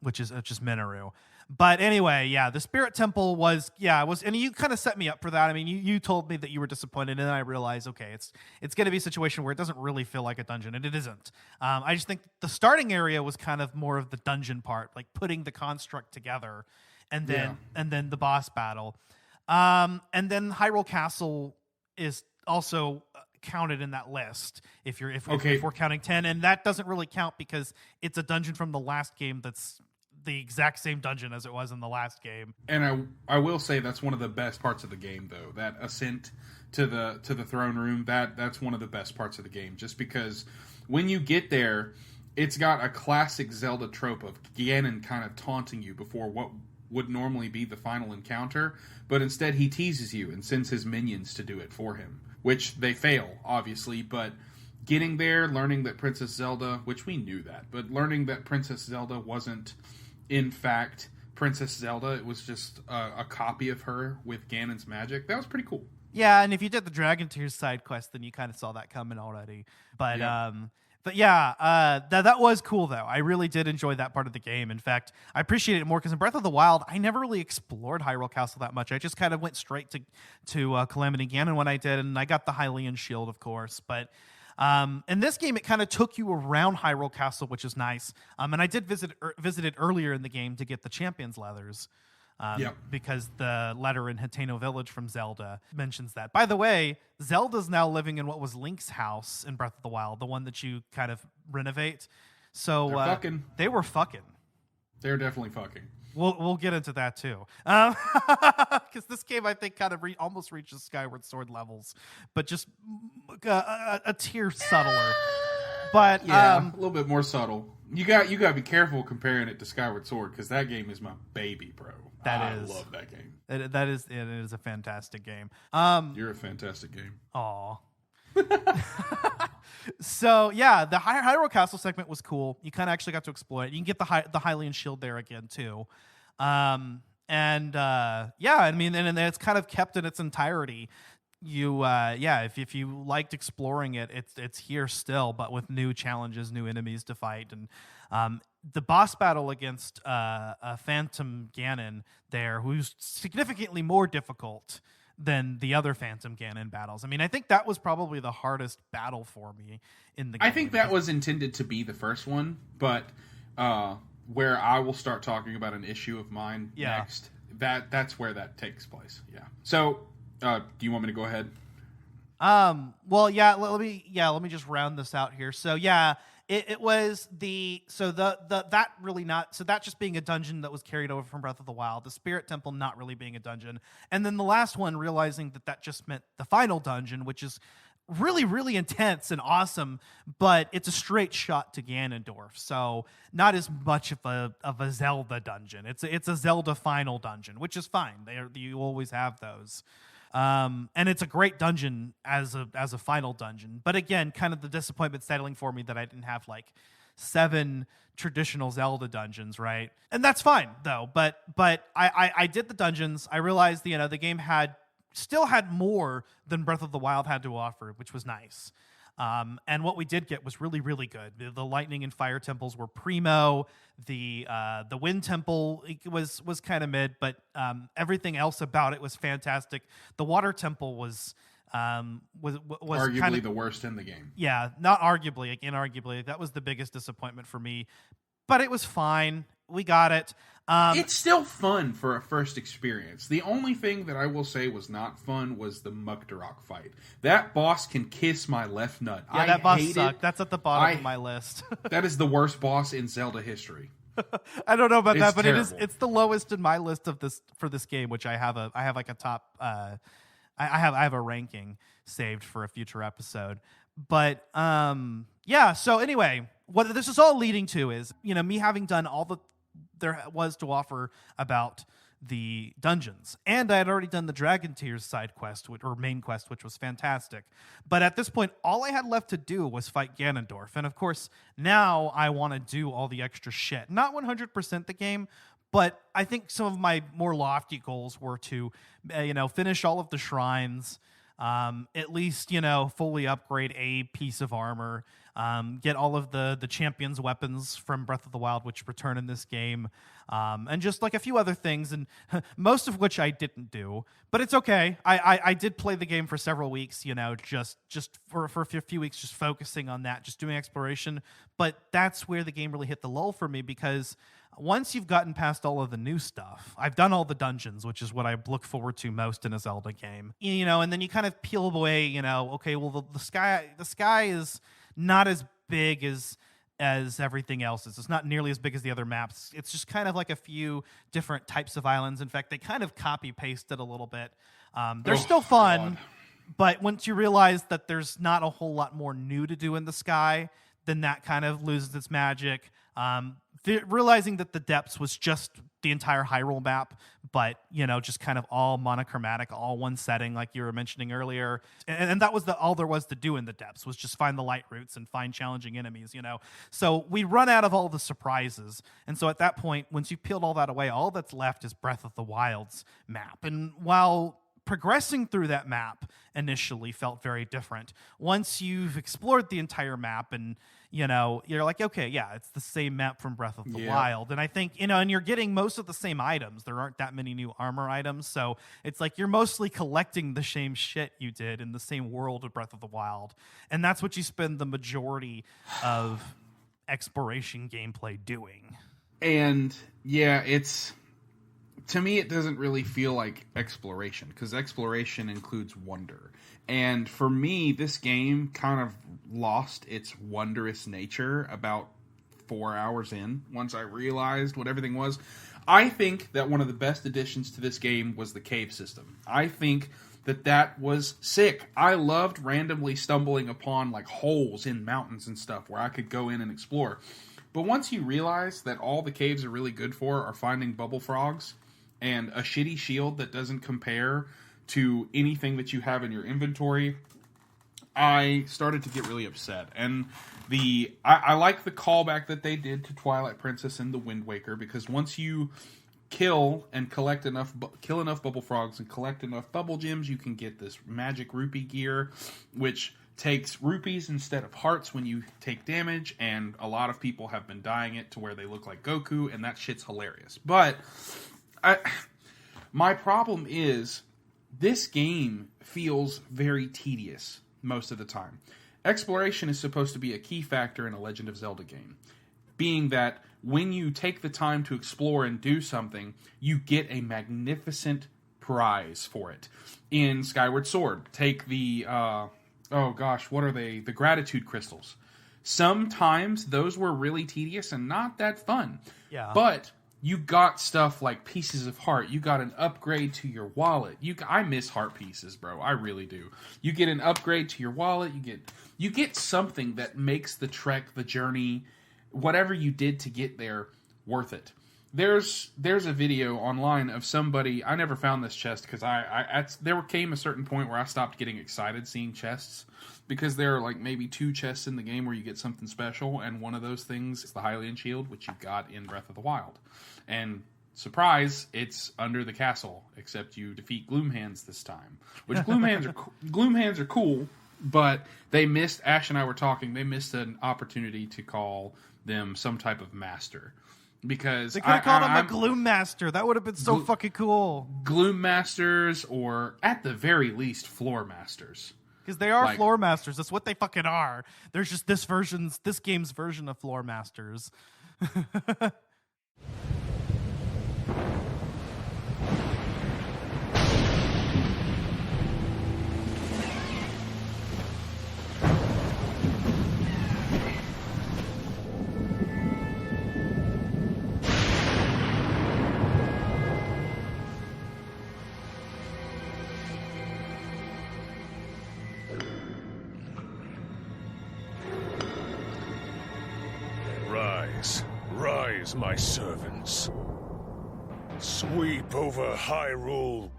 which is Minoru. But anyway, the Spirit Temple was, and you kind of set me up for that. I mean, you told me that you were disappointed, and then I realized, okay, it's going to be a situation where it doesn't really feel like a dungeon, and it isn't. I just think the starting area was kind of more of the dungeon part, like putting the construct together, and then the boss battle, and then Hyrule Castle is also counted in that list if we're counting 10, and that doesn't really count because it's a dungeon from the last game that's the exact same dungeon as it was in the last game. And I will say that's one of the best parts of the game, though. That ascent to the throne room, that's one of the best parts of the game. Just because when you get there, it's got a classic Zelda trope of Ganon kind of taunting you before what would normally be the final encounter, but instead he teases you and sends his minions to do it for him, which they fail, obviously, but getting there, learning that Princess Zelda, which we knew that, but learning that Princess Zelda wasn't in fact Princess Zelda, it was just a copy of her with Ganon's magic. That was pretty cool. Yeah, and if you did the Dragon Tears side quest, then you kind of saw that coming already. But that was cool, though. I really did enjoy that part of the game. In fact, I appreciate it more because in Breath of the Wild, I never really explored Hyrule Castle that much. I just kind of went straight to Calamity Ganon when I did, and I got the Hylian Shield, of course. But in this game, it kind of took you around Hyrule Castle, which is nice. And I did visit it earlier in the game to get the Champion's Leathers. Because the letter in Hateno Village from Zelda mentions that. By the way, Zelda's now living in what was Link's house in Breath of the Wild, the one that you kind of renovate. So they were fucking. They're definitely fucking. We'll get into that too, because this game I think kind of almost reaches Skyward Sword levels, but just a tier subtler. But a little bit more subtle. You got to be careful comparing it to Skyward Sword because that game is my baby, bro. I love that game. It is a fantastic game. You're a fantastic game. Aw. So yeah, the Hyrule Castle segment was cool. You kind of actually got to explore it. You can get the Hylian Shield there again too, I mean, and it's kind of kept in its entirety. You if you liked exploring it, it's here still, but with new challenges, new enemies to fight, and the boss battle against Phantom Ganon there, who's significantly more difficult than the other Phantom Ganon battles. I mean, I think that was probably the hardest battle for me in the game. I think that was intended to be the first one, but where I will start talking about an issue of mine next, that's where that takes place. Yeah. So, do you want me to go ahead? Let me just round this out here. So yeah, it was that just being a dungeon that was carried over from Breath of the Wild, the Spirit Temple not really being a dungeon, and then the last one realizing that just meant the final dungeon, which is really, really intense and awesome, but it's a straight shot to Ganondorf, so not as much of a Zelda dungeon. It's a Zelda final dungeon, which is fine. You always have those. And it's a great dungeon as a final dungeon. But again, kind of the disappointment settling for me that I didn't have like 7 traditional Zelda dungeons, right? And that's fine though. But I did the dungeons. I realized the game still had more than Breath of the Wild had to offer, which was nice. And what we did get was really, really good. The lightning and fire temples were primo. The wind temple was kind of mid, but everything else about it was fantastic. The water temple was arguably kind of the worst in the game. Yeah, not arguably, inarguably. That was the biggest disappointment for me. But it was fine. We got it. It's still fun for a first experience. The only thing that I will say was not fun was the Muktarok fight. That boss can kiss my left nut. Yeah, that boss sucked. That's at the bottom of my list. That is the worst boss in Zelda history. I don't know about that, but terrible. it's the lowest in my list of this game, which I have like a top. I have a ranking saved for a future episode. But yeah. So anyway, what this is all leading to is me having done all the there was to offer about the dungeons, and I had already done the Dragon Tears side quest or main quest, which was fantastic. But at this point, all I had left to do was fight Ganondorf, and of course, now I want to do all the extra shit. Not 100% the game, but I think some of my more lofty goals were to, finish all of the shrines. At least, fully upgrade a piece of armor, get all of the champion's weapons from Breath of the Wild, which return in this game, and just like a few other things, and most of which I didn't do, but it's okay. I did play the game for several weeks, just for a few weeks, just focusing on that, just doing exploration, but that's where the game really hit the lull for me, because once you've gotten past all of the new stuff, I've done all the dungeons, which is what I look forward to most in a Zelda game. And then you kind of peel away, okay, well the sky is not as big as everything else is. It's not nearly as big as the other maps. It's just kind of like a few different types of islands. In fact, they kind of copy pasted a little bit. They're still fun, God. But once you realize that there's not a whole lot more new to do in the sky, then that kind of loses its magic. Realizing that the depths was just the entire Hyrule map, but just kind of all monochromatic, all one setting, like you were mentioning earlier, and that was all there was to do in the depths, was just find the light routes and find challenging enemies. So we run out of all the surprises, and so at that point, once you've peeled all that away, all that's left is Breath of the Wild's map. And while progressing through that map initially felt very different, once you've explored the entire map and you're like, okay, yeah, it's the same map from Breath of the Wild. And I think, and you're getting most of the same items. There aren't that many new armor items. So it's like you're mostly collecting the same shit you did in the same world of Breath of the Wild. And that's what you spend the majority of exploration gameplay doing. And yeah, to me, it doesn't really feel like exploration, because exploration includes wonder. And for me, this game kind of lost its wondrous nature about 4 hours in, once I realized what everything was. I think that one of the best additions to this game was the cave system. I think that was sick. I loved randomly stumbling upon like holes in mountains and stuff where I could go in and explore. But once you realize that all the caves are really good for are finding bubble frogs and a shitty shield that doesn't compare to anything that you have in your inventory, I started to get really upset. And I like the callback that they did to Twilight Princess and the Wind Waker, because once you kill enough bubble frogs and collect enough bubble gems, you can get this magic rupee gear, which takes rupees instead of hearts when you take damage, and a lot of people have been dyeing it to where they look like Goku, and that shit's hilarious. But my problem is, this game feels very tedious most of the time. Exploration is supposed to be a key factor in a Legend of Zelda game, being that when you take the time to explore and do something, you get a magnificent prize for it. In Skyward Sword, take the, what are they? The gratitude crystals. Sometimes those were really tedious and not that fun. Yeah. But you got stuff like pieces of heart. You got an upgrade to your wallet. I miss heart pieces, bro. I really do. You get an upgrade to your wallet. You get something that makes the trek, the journey, whatever you did to get there, worth it. There's a video online of somebody. I never found this chest because there came a certain point where I stopped getting excited seeing chests, because there are like maybe 2 chests in the game where you get something special, and one of those things is the Hylian shield, which you got in Breath of the Wild. And surprise, it's under the castle, except you defeat Gloomhands this time. Which Gloomhands are cool, But they missed, Ash and I were talking, they missed an opportunity to call them some type of master. Because they could have called him a Gloom Master. That would have been so fucking cool. Gloom Masters, or at the very least, Floor Masters. Because they are Floor Masters. That's what they fucking are. There's just this game's version of Floor Masters. Rise, my servants. Sweep over Hyrule.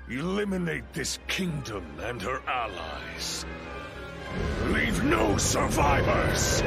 Eliminate this kingdom and her allies. Leave no survivors!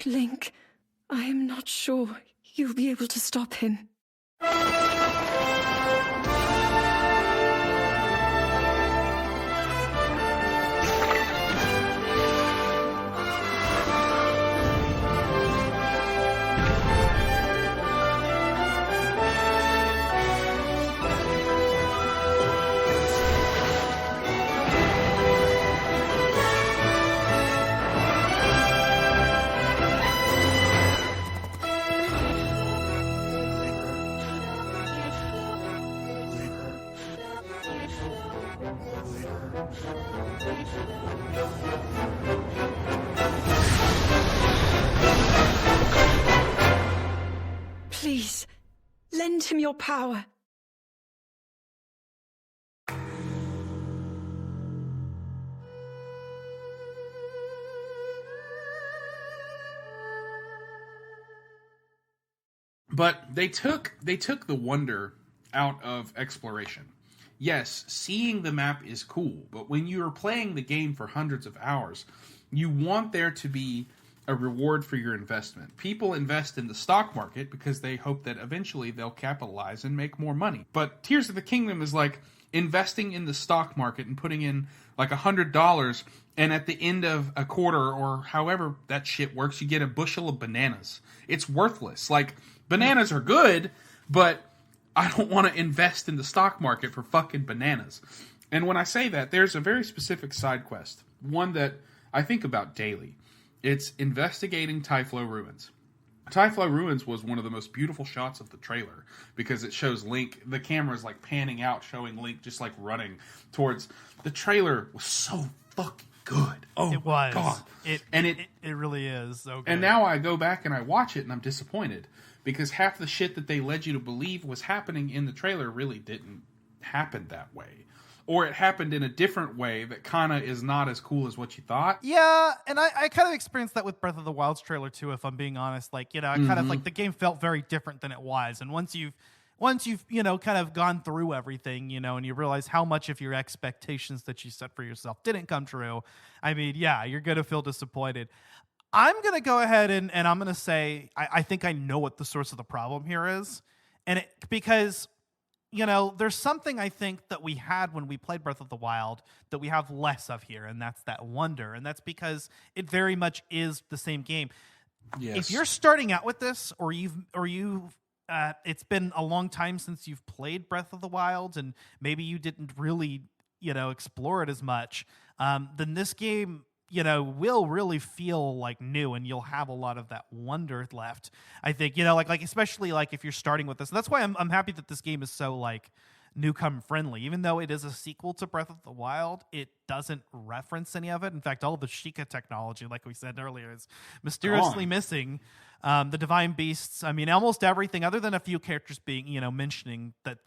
Link, I am not sure you'll be able to stop him. Please, lend him your power. But they took the wonder out of exploration. Yes, seeing the map is cool, but when you are playing the game for hundreds of hours, you want there to be a reward for your investment. People invest in the stock market because they hope that eventually they'll capitalize and make more money. But Tears of the Kingdom is like investing in the stock market and putting in like $100, and at the end of a quarter or however that shit works, you get a bushel of bananas. It's worthless. Like, bananas are good, but I don't want to invest in the stock market for fucking bananas. And when I say that, there's a very specific side quest, one that I think about daily. It's investigating Typhlo Ruins. Typhlo Ruins was one of the most beautiful shots of the trailer because it shows Link, the camera's like panning out, showing Link just like running towards. The trailer was so fucking good. Oh, it was. God. It really is. So good. And now I go back and I watch it and I'm disappointed because half the shit that they led you to believe was happening in the trailer really didn't happen that way. Or it happened in a different way that kind of is not as cool as what you thought. Yeah, and I kind of experienced that with Breath of the Wild's trailer too, if I'm being honest. Like, you know, I kind of like the game felt very different than it was. And once you've, you know, kind of gone through everything, you know, and you realize how much of your expectations that you set for yourself didn't come true, I mean, yeah, you're going to feel disappointed. I'm going to go ahead and I'm going to say, I think I know what the source of the problem here is. And because, you know, there's something I think that we had when we played Breath of the Wild that we have less of here, and that's that wonder. And that's because it very much is the same game. Yes. If you're starting out with this, or you've it's been a long time since you've played Breath of the Wild, and maybe you didn't really, you know, explore it as much, then this game, you know, will really feel like new, and you'll have a lot of that wonder left. I think, you know, like especially like if you're starting with this. And that's why I'm happy that this game is so like newcomer friendly. Even though it is a sequel to Breath of the Wild, it doesn't reference any of it. In fact, all the Sheikah technology, like we said earlier, is mysteriously missing. The divine beasts. I mean, almost everything other than a few characters being, mentioning that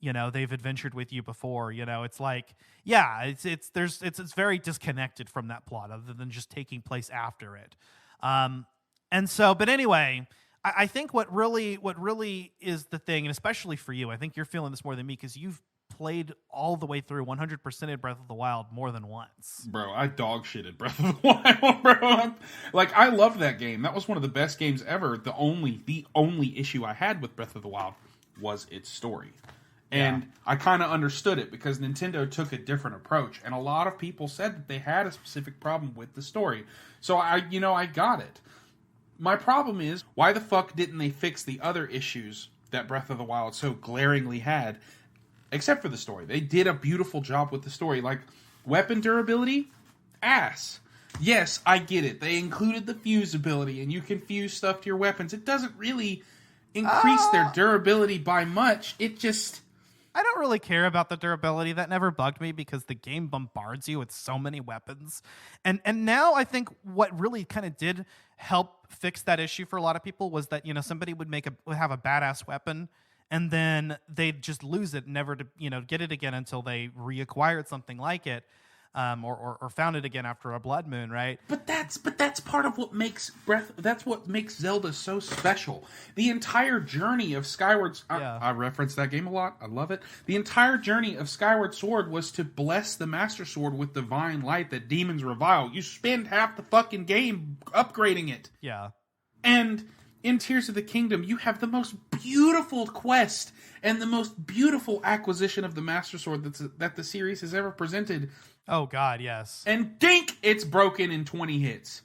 they've adventured with you before. It's like, yeah, it's very disconnected from that plot, other than just taking place after it. And so, but anyway, I think what really is the thing, and especially for you, I think you're feeling this more than me because you've played all the way through 100% in Breath of the Wild more than once. Bro, I dog shitted Breath of the Wild, bro. Like, I loved that game. That was one of the best games ever. The only issue I had with Breath of the Wild was its story. And I kind of understood it because Nintendo took a different approach. And a lot of people said that they had a specific problem with the story. So I got it. My problem is, why the fuck didn't they fix the other issues that Breath of the Wild so glaringly had, except for the story? They did a beautiful job with the story. Like, weapon durability? Ass. Yes, I get it. They included the fuse ability, and you can fuse stuff to your weapons. It doesn't really increase their durability by much. It just... I don't really care about the durability. That never bugged me because the game bombards you with so many weapons. And now I think what really kind of did help fix that issue for a lot of people was that, somebody would have a badass weapon and then they'd just lose it, never to, get it again until they reacquired something like it. Or found it again after a blood moon, right? But that's part of what makes that's what makes Zelda so special. The entire journey of Skyward... I reference that game a lot. I love it. The entire journey of Skyward Sword was to bless the Master Sword with divine light that demons revile. You spend half the fucking game upgrading it. Yeah. And in Tears of the Kingdom, you have the most beautiful quest and the most beautiful acquisition of the Master Sword that the series has ever presented. Oh, God, yes. And dink, it's broken in 20 hits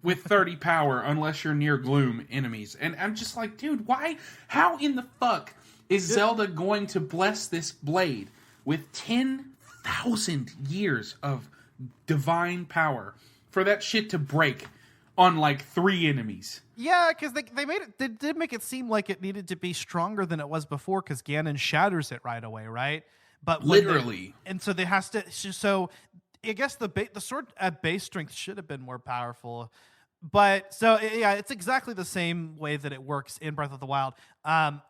with 30 power unless you're near gloom enemies. And I'm just like, dude, why? How in the fuck is Zelda going to bless this blade with 10,000 years of divine power for that shit to break on like 3 enemies? Yeah, because they did make it seem like it needed to be stronger than it was before because Ganon shatters it right away, right? But literally, and so there has to. So I guess the sword at base strength should have been more powerful. But so yeah, it's exactly the same way that it works in Breath of the Wild,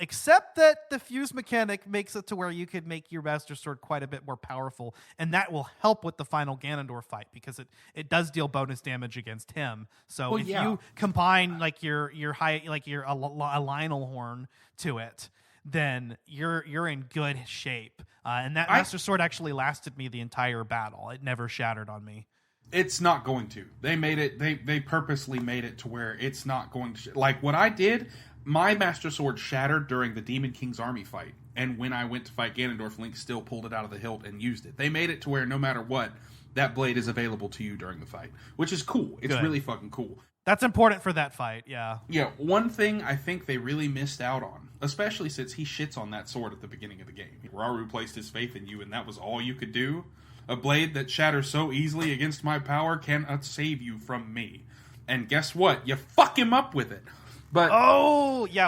except that the fuse mechanic makes it to where you could make your Master Sword quite a bit more powerful, and that will help with the final Ganondorf fight because it does deal bonus damage against him. So if you combine like your high a Lionel horn to it, then you're in good shape. And that Master Sword actually lasted me the entire battle. It never shattered on me. It's not going to. They made it. They purposely made it to where it's not going to. Like what I did, my Master Sword shattered during the Demon King's army fight, and when I went to fight Ganondorf, Link still pulled it out of the hilt and used it. They made it to where no matter what, that blade is available to you during the fight, which is cool. It's really fucking cool. That's important for that fight, yeah. Yeah, one thing I think they really missed out on, especially since he shits on that sword at the beginning of the game. Rauru placed his faith in you, and that was all you could do. A blade that shatters so easily against my power cannot save you from me. And guess what? You fuck him up with it. But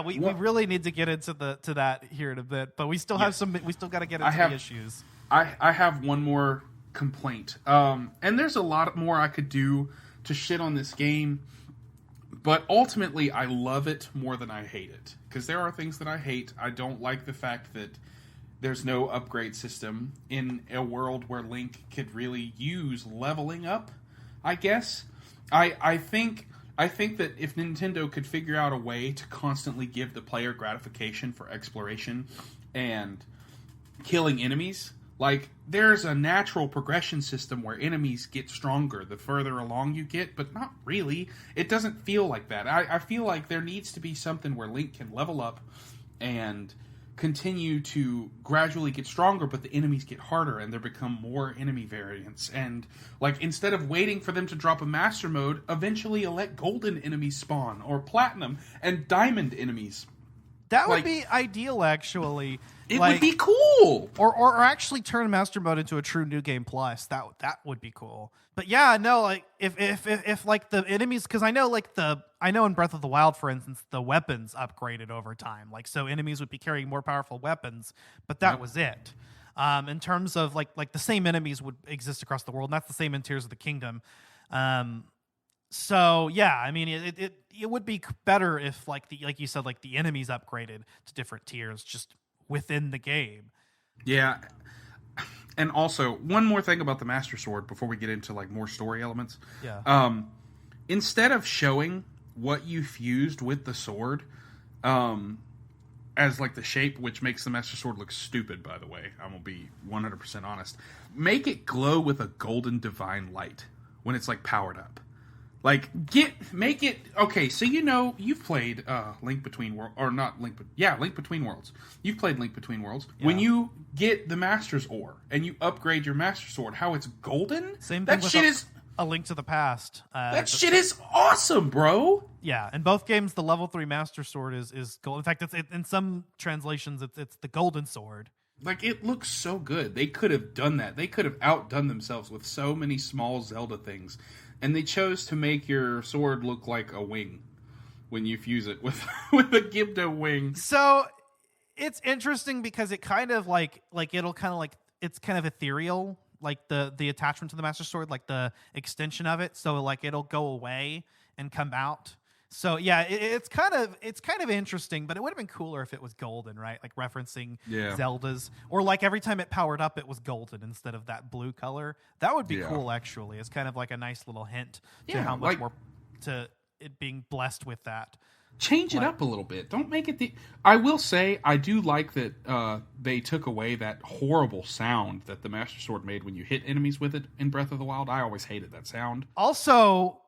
we really need to get into that here in a bit. But we still have we still got to get into the issues. I have one more complaint. And there's a lot more I could do to shit on this game. But ultimately, I love it more than I hate it. Because there are things that I hate. I don't like the fact that there's no upgrade system in a world where Link could really use leveling up, I guess. I think that if Nintendo could figure out a way to constantly give the player gratification for exploration and killing enemies, like, there's a natural progression system where enemies get stronger the further along you get, but not really. It doesn't feel like that. I feel like there needs to be something where Link can level up and continue to gradually get stronger, but the enemies get harder and there become more enemy variants. And, like, instead of waiting for them to drop a master mode, eventually let golden enemies spawn, or platinum and diamond enemies. That would be ideal, actually. It would be cool. Or actually turn Master Mode into a true New Game Plus. That would be cool. But yeah, no, like if like the enemies, because I know in Breath of the Wild, for instance, the weapons upgraded over time. Like, so enemies would be carrying more powerful weapons, but that was it. In terms of like the same enemies would exist across the world, and that's the same in Tears of the Kingdom. So yeah, I mean, it would be better if like you said, like the enemies upgraded to different tiers just within the game. Yeah. And also, one more thing about the Master Sword before we get into like more story elements. Yeah. Instead of showing what you fused with the sword, as like the shape, which makes the Master Sword look stupid, by the way, I'm gonna be 100% honest. Make it glow with a golden divine light when it's like powered up. Like make it okay. So you've played Link Between Worlds, or not Link, Link Between Worlds. You've played Link Between Worlds. Yeah. When you get the Master's Ore and you upgrade your Master Sword, how it's golden. Same thing. That shit is A Link to the Past. That shit is awesome, bro. Yeah, in both games, the level 3 Master Sword is gold. In fact, in some translations, it's the Golden Sword. Like, it looks so good. They could have done that. They could have outdone themselves with so many small Zelda things. And they chose to make your sword look like a wing when you fuse it with a Gibdo wing. So it's interesting because it kind of like it'll kind of like it's kind of ethereal, like the attachment to the Master Sword, like the extension of it. So like it'll go away and come out. So yeah, it's kind of interesting, but it would have been cooler if it was golden, right? Like referencing Zelda's, or like every time it powered up, it was golden instead of that blue color. That would be cool, actually. It's kind of like a nice little hint to how much more to it being blessed with that. Change it up a little bit. Don't make it I will say, I do like that they took away that horrible sound that the Master Sword made when you hit enemies with it in Breath of the Wild. I always hated that sound. Also,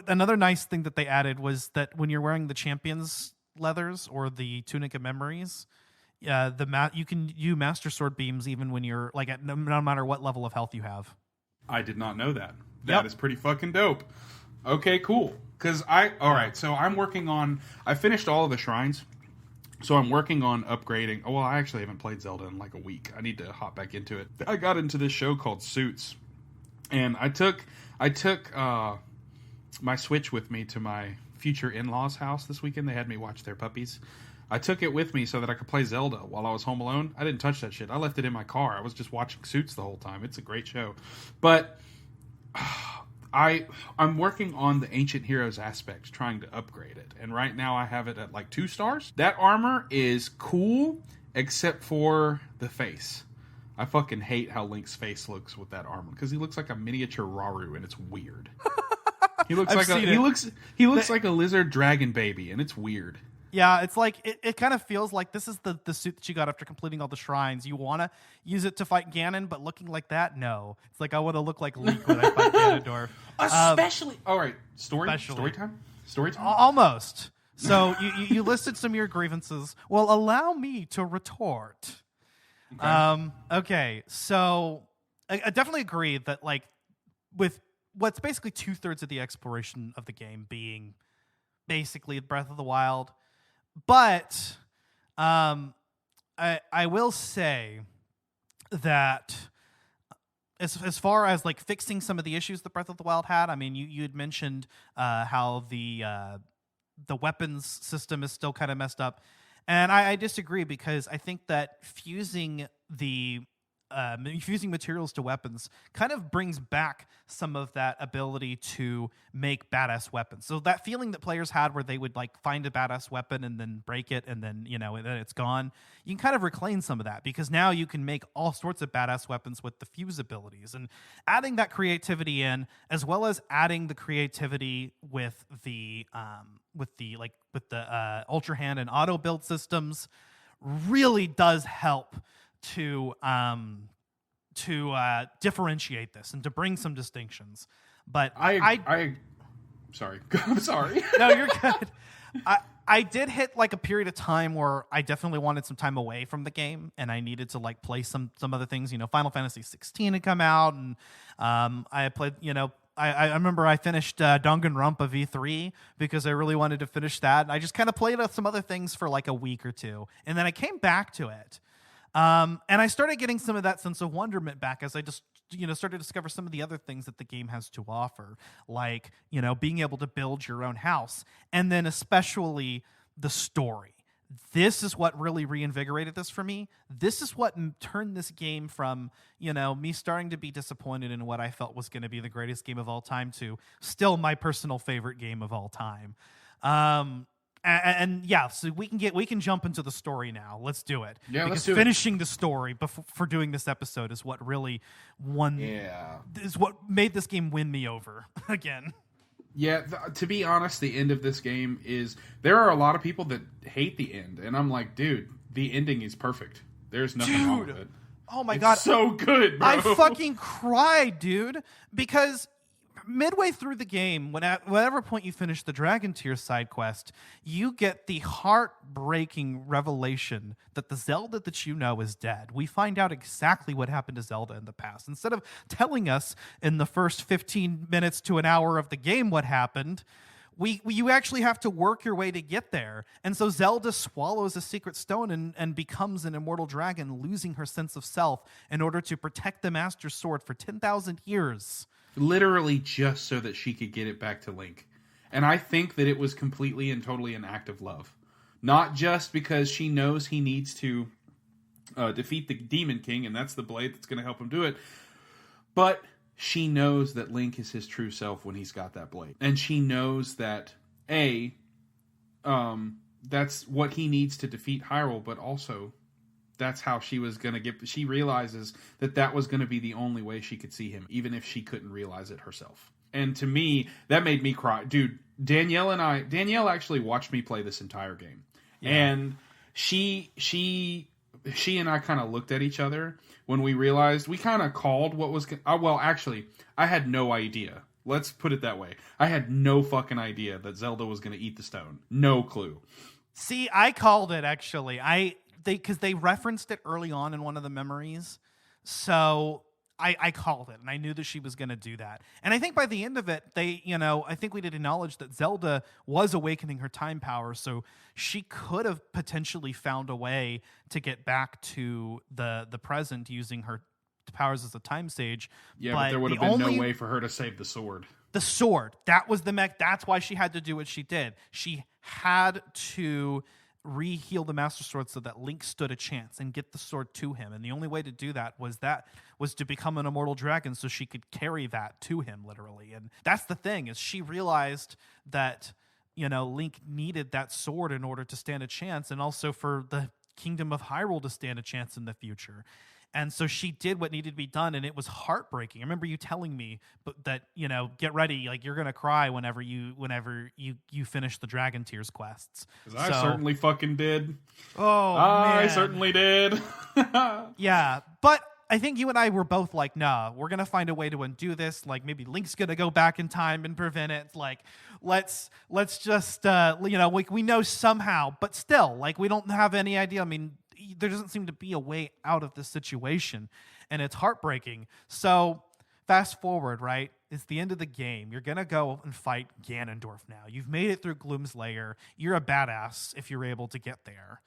another nice thing that they added was that when you're wearing the Champion's leathers or the Tunic of Memories, you can use Master Sword beams even when you're like no matter what level of health you have. I did not know that. That is pretty fucking dope. Okay, cool. Because so I'm working on, I finished all of the shrines, so I'm working on upgrading. Oh, well, I actually haven't played Zelda in like a week. I need to hop back into it. I got into this show called Suits, and I took my Switch with me to my future in-laws' house this weekend. They had me watch their puppies. I took it with me so that I could play Zelda while I was home alone. I didn't touch that shit. I left it in my car. I was just watching Suits the whole time. It's a great show. But I'm working on the Ancient Heroes aspect, trying to upgrade it. And right now I have it at like 2 stars. That armor is cool, except for the face. I fucking hate how Link's face looks with that armor, because he looks like a miniature Rauru, and it's weird. He looks like a lizard dragon baby, and it's weird. Yeah, it's like it kind of feels like this is the suit that you got after completing all the shrines. You want to use it to fight Ganon, but looking like that, no. It's like I want to look like Link when I fight Ganondorf. Especially, all right, story time. Almost. So you listed some of your grievances. Well, allow me to retort. Okay. So I definitely agree that like with what's basically 2/3 of the exploration of the game being basically Breath of the Wild. But I will say that as far as like fixing some of the issues that Breath of the Wild had, I mean, you had mentioned how the weapons system is still kind of messed up, and I disagree, because I think that fusing materials to weapons kind of brings back some of that ability to make badass weapons. So that feeling that players had where they would like find a badass weapon and then break it and then, and then it's gone. You can kind of reclaim some of that, because now you can make all sorts of badass weapons with the fuse abilities, and adding that creativity in, as well as adding the creativity with the Ultra Hand and auto build systems really does help to differentiate this and to bring some distinctions. But I sorry. I'm sorry. No, you're good. I did hit like a period of time where I definitely wanted some time away from the game, and I needed to like play some other things. Final Fantasy 16 had come out, and I played, I remember I finished Danganronpa V3 because I really wanted to finish that. And I just kind of played some other things for like a week or two, and then I came back to it. And I started getting some of that sense of wonderment back as I just, started to discover some of the other things that the game has to offer, like, being able to build your own house, and then especially the story. this is what really reinvigorated this for me. This is what turned this game from, me starting to be disappointed in what I felt was going to be the greatest game of all time to still my personal favorite game of all time. So we can jump into the story now. Let's do it. Yeah, because let's do finishing the story for doing this episode is what really is what made this game win me over again. Yeah, to be honest, the end of this game is... There are a lot of people that hate the end, and I'm like, dude, the ending is perfect. There's nothing wrong with it. Oh my God. So good, bro. I fucking cried, dude, because midway through the game, whatever point you finish the Dragon Tear side quest, you get the heartbreaking revelation that the Zelda that you know is dead. We find out exactly what happened to Zelda in the past. Instead of telling us in the first 15 minutes to an hour of the game what happened, you actually have to work your way to get there. And so Zelda swallows a secret stone and becomes an immortal dragon, losing her sense of self in order to protect the Master Sword for 10,000 years. Literally just so that she could get it back to Link. And I think that it was completely and totally an act of love. Not just because she knows he needs to defeat the Demon King, and that's the blade that's going to help him do it, but she knows that Link is his true self when he's got that blade. And she knows that, that's what he needs to defeat Hyrule, but also... That's how she was going to get... She realizes that was going to be the only way she could see him, even if she couldn't realize it herself. And to me, that made me cry. Dude, Danielle actually watched me play this entire game. Yeah. And she and I kind of looked at each other when we realized... We kind of called what was... well, actually, I had no idea. Let's put it that way. I had no fucking idea that Zelda was going to eat the stone. No clue. See, I called it, actually. Because they referenced it early on in one of the memories. So I called it, and I knew that she was going to do that. And I think by the end of it, I think we did acknowledge that Zelda was awakening her time power, so she could have potentially found a way to get back to the present using her powers as a time sage. Yeah, but there would have been no way for her to save the sword. The sword. That was the mech. That's why she had to do what she did. She had to re-heal the Master Sword so that Link stood a chance and get the sword to him. And the only way to do that was to become an immortal dragon so she could carry that to him, literally. And that's the thing, is she realized that, Link needed that sword in order to stand a chance, and also for the Kingdom of Hyrule to stand a chance in the future. And so she did what needed to be done, and it was heartbreaking. I remember you telling me that, get ready, like you're gonna cry whenever you finish the Dragon Tears quests. Because I certainly fucking did. Oh, I man. certainly did. Yeah, but I think you and I were both like, nah, we're gonna find a way to undo this. Like maybe Link's gonna go back in time and prevent it. Like let's just we know somehow, but still, like we don't have any idea. I mean, there doesn't seem to be a way out of this situation, and it's heartbreaking. So fast forward, right? It's the end of the game. You're going to go and fight Ganondorf now. You've made it through Gloom's Lair. You're a badass if you're able to get there.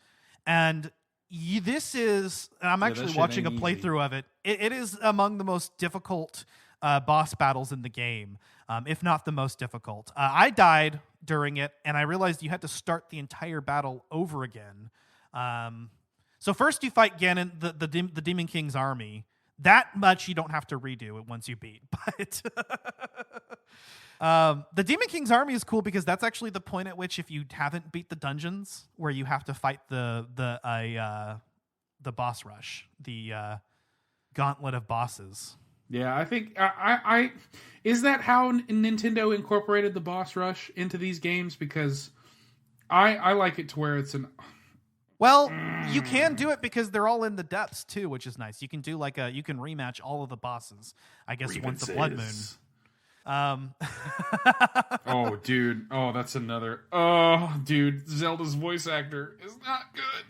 And I'm actually watching a playthrough of it. It is among the most difficult boss battles in the game, if not the most difficult. I died during it, and I realized you had to start the entire battle over again. So first you fight Ganon, the Demon King's army. That much you don't have to redo it once you beat. But the Demon King's army is cool because that's actually the point at which, if you haven't beat the dungeons where you have to fight the boss rush, the gauntlet of bosses. Yeah, I think I is that how Nintendo incorporated the boss rush into these games? Because I like it to where it's an... Well, you can do it because they're all in the depths too, which is nice. You can do you can rematch all of the bosses, I guess, once the Blood Moon. Oh, dude. Oh, that's another. Oh, dude. Zelda's voice actor is not good.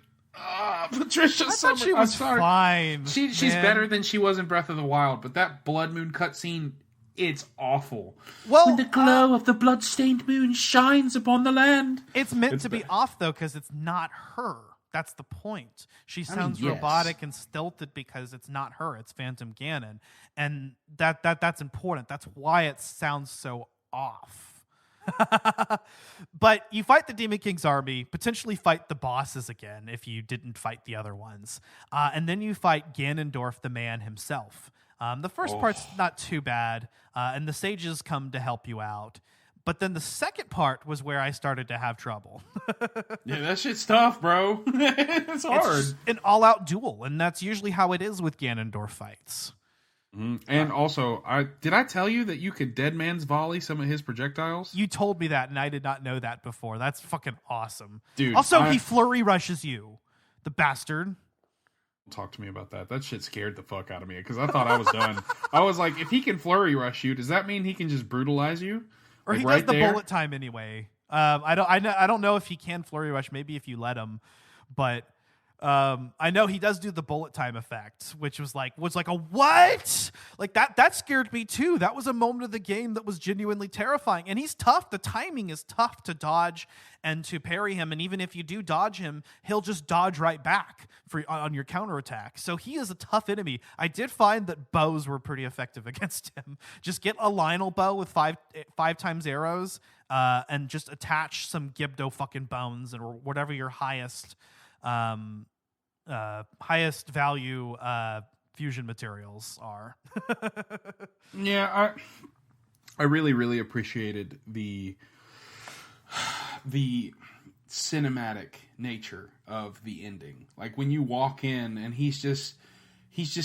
Patricia Summer. She was fine. She's better than she was in Breath of the Wild, but that Blood Moon cutscene, it's awful. Well, when the glow of the blood-stained moon shines upon the land. It's meant to be off, though, because it's not her. That's the point. She sounds robotic and stilted because it's not her. It's Phantom Ganon. And that's important. That's why it sounds so off. But you fight the Demon King's army, potentially fight the bosses again if you didn't fight the other ones. And then you fight Ganondorf, the man himself. The first part's not too bad, and the sages come to help you out. But then the second part was where I started to have trouble. Yeah, that shit's tough, bro. It's hard. It's an all-out duel, and that's usually how it is with Ganondorf fights. And also, did I tell you that you could dead man's volley some of his projectiles? You told me that, and I did not know that before. That's fucking awesome. Dude, also, he flurry rushes you. The bastard. Talk to me about that. That shit scared the fuck out of me because I thought I was done. I was like, if he can flurry rush you, does that mean he can just brutalize you? Or like he right does the there? bullet time anyway. I don't know if he can flurry rush. Maybe if you let him, but I know he does do the bullet time effect, which was like a what? Like that scared me too. That was a moment of the game that was genuinely terrifying. And he's tough. The timing is tough to dodge and to parry him. And even if you do dodge him, he'll just dodge right back on your counterattack. So he is a tough enemy. I did find that bows were pretty effective against him. Just get a Lionel bow with five times arrows, and just attach some Gibdo fucking bones or whatever your highest value fusion materials are. Yeah, I really appreciated the cinematic nature of the ending. Like when you walk in and he's just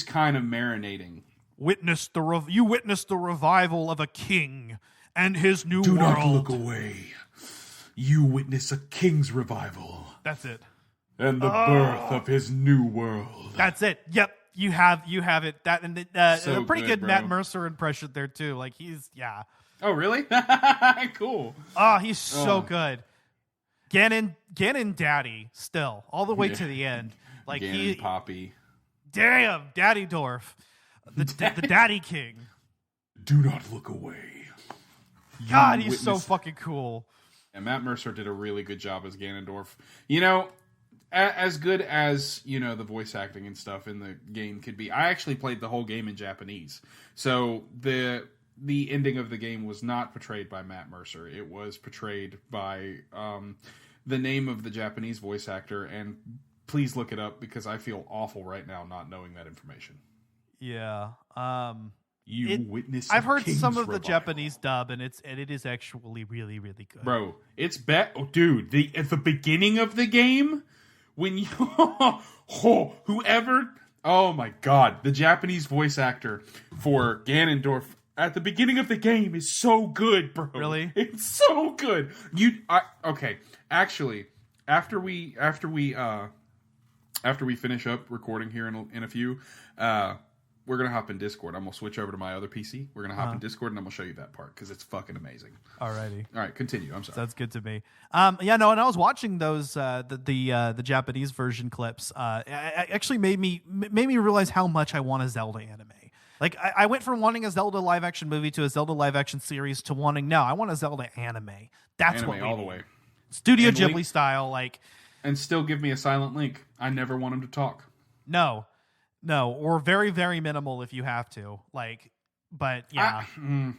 kind of marinating. You witnessed the revival of a king and his new Do world. not look away. You witness a king's revival. That's it. And the birth of his new world. That's it. Yep. You have it. That and So a pretty good, good Matt bro. Mercer impression there too. Like yeah. Oh, really? Cool. Oh, he's so good. Ganon Daddy still all the way to the end. Like Ganon Poppy. Damn, Daddy Dorf, the Daddy King. Do not look away. God, he's so fucking cool. And Matt Mercer did a really good job as Ganondorf. You know, as good as, you know, the voice acting and stuff in the game could be. I actually played the whole game in Japanese. So the ending of the game was not portrayed by Matt Mercer. It was portrayed by the name of the Japanese voice actor. And please look it up because I feel awful right now not knowing that information. Yeah. Witness. I've heard King's some of the revival. Japanese dub, and it is actually really, really good. Bro, it's dude, at the beginning of the game, when you oh my god, the Japanese voice actor for Ganondorf at the beginning of the game is so good, bro. Really? It's so good. Okay. Actually, after we finish up recording here in a few, we're going to hop in Discord. I'm going to switch over to my other PC. We're going to hop in Discord, and I'm going to show you that part, because it's fucking amazing. Alrighty. All right, continue. I'm sorry. Sounds good to me. Yeah, no, and I was watching those, the Japanese version clips. It actually made me realize how much I want a Zelda anime. Like, I went from wanting a Zelda live-action movie to a Zelda live-action series to wanting, I want a Zelda anime. That's what we all need. the way. Studio And Ghibli style, like... And still give me a silent Link. I never want him to talk. No, or very, very minimal if you have to. Like, but yeah.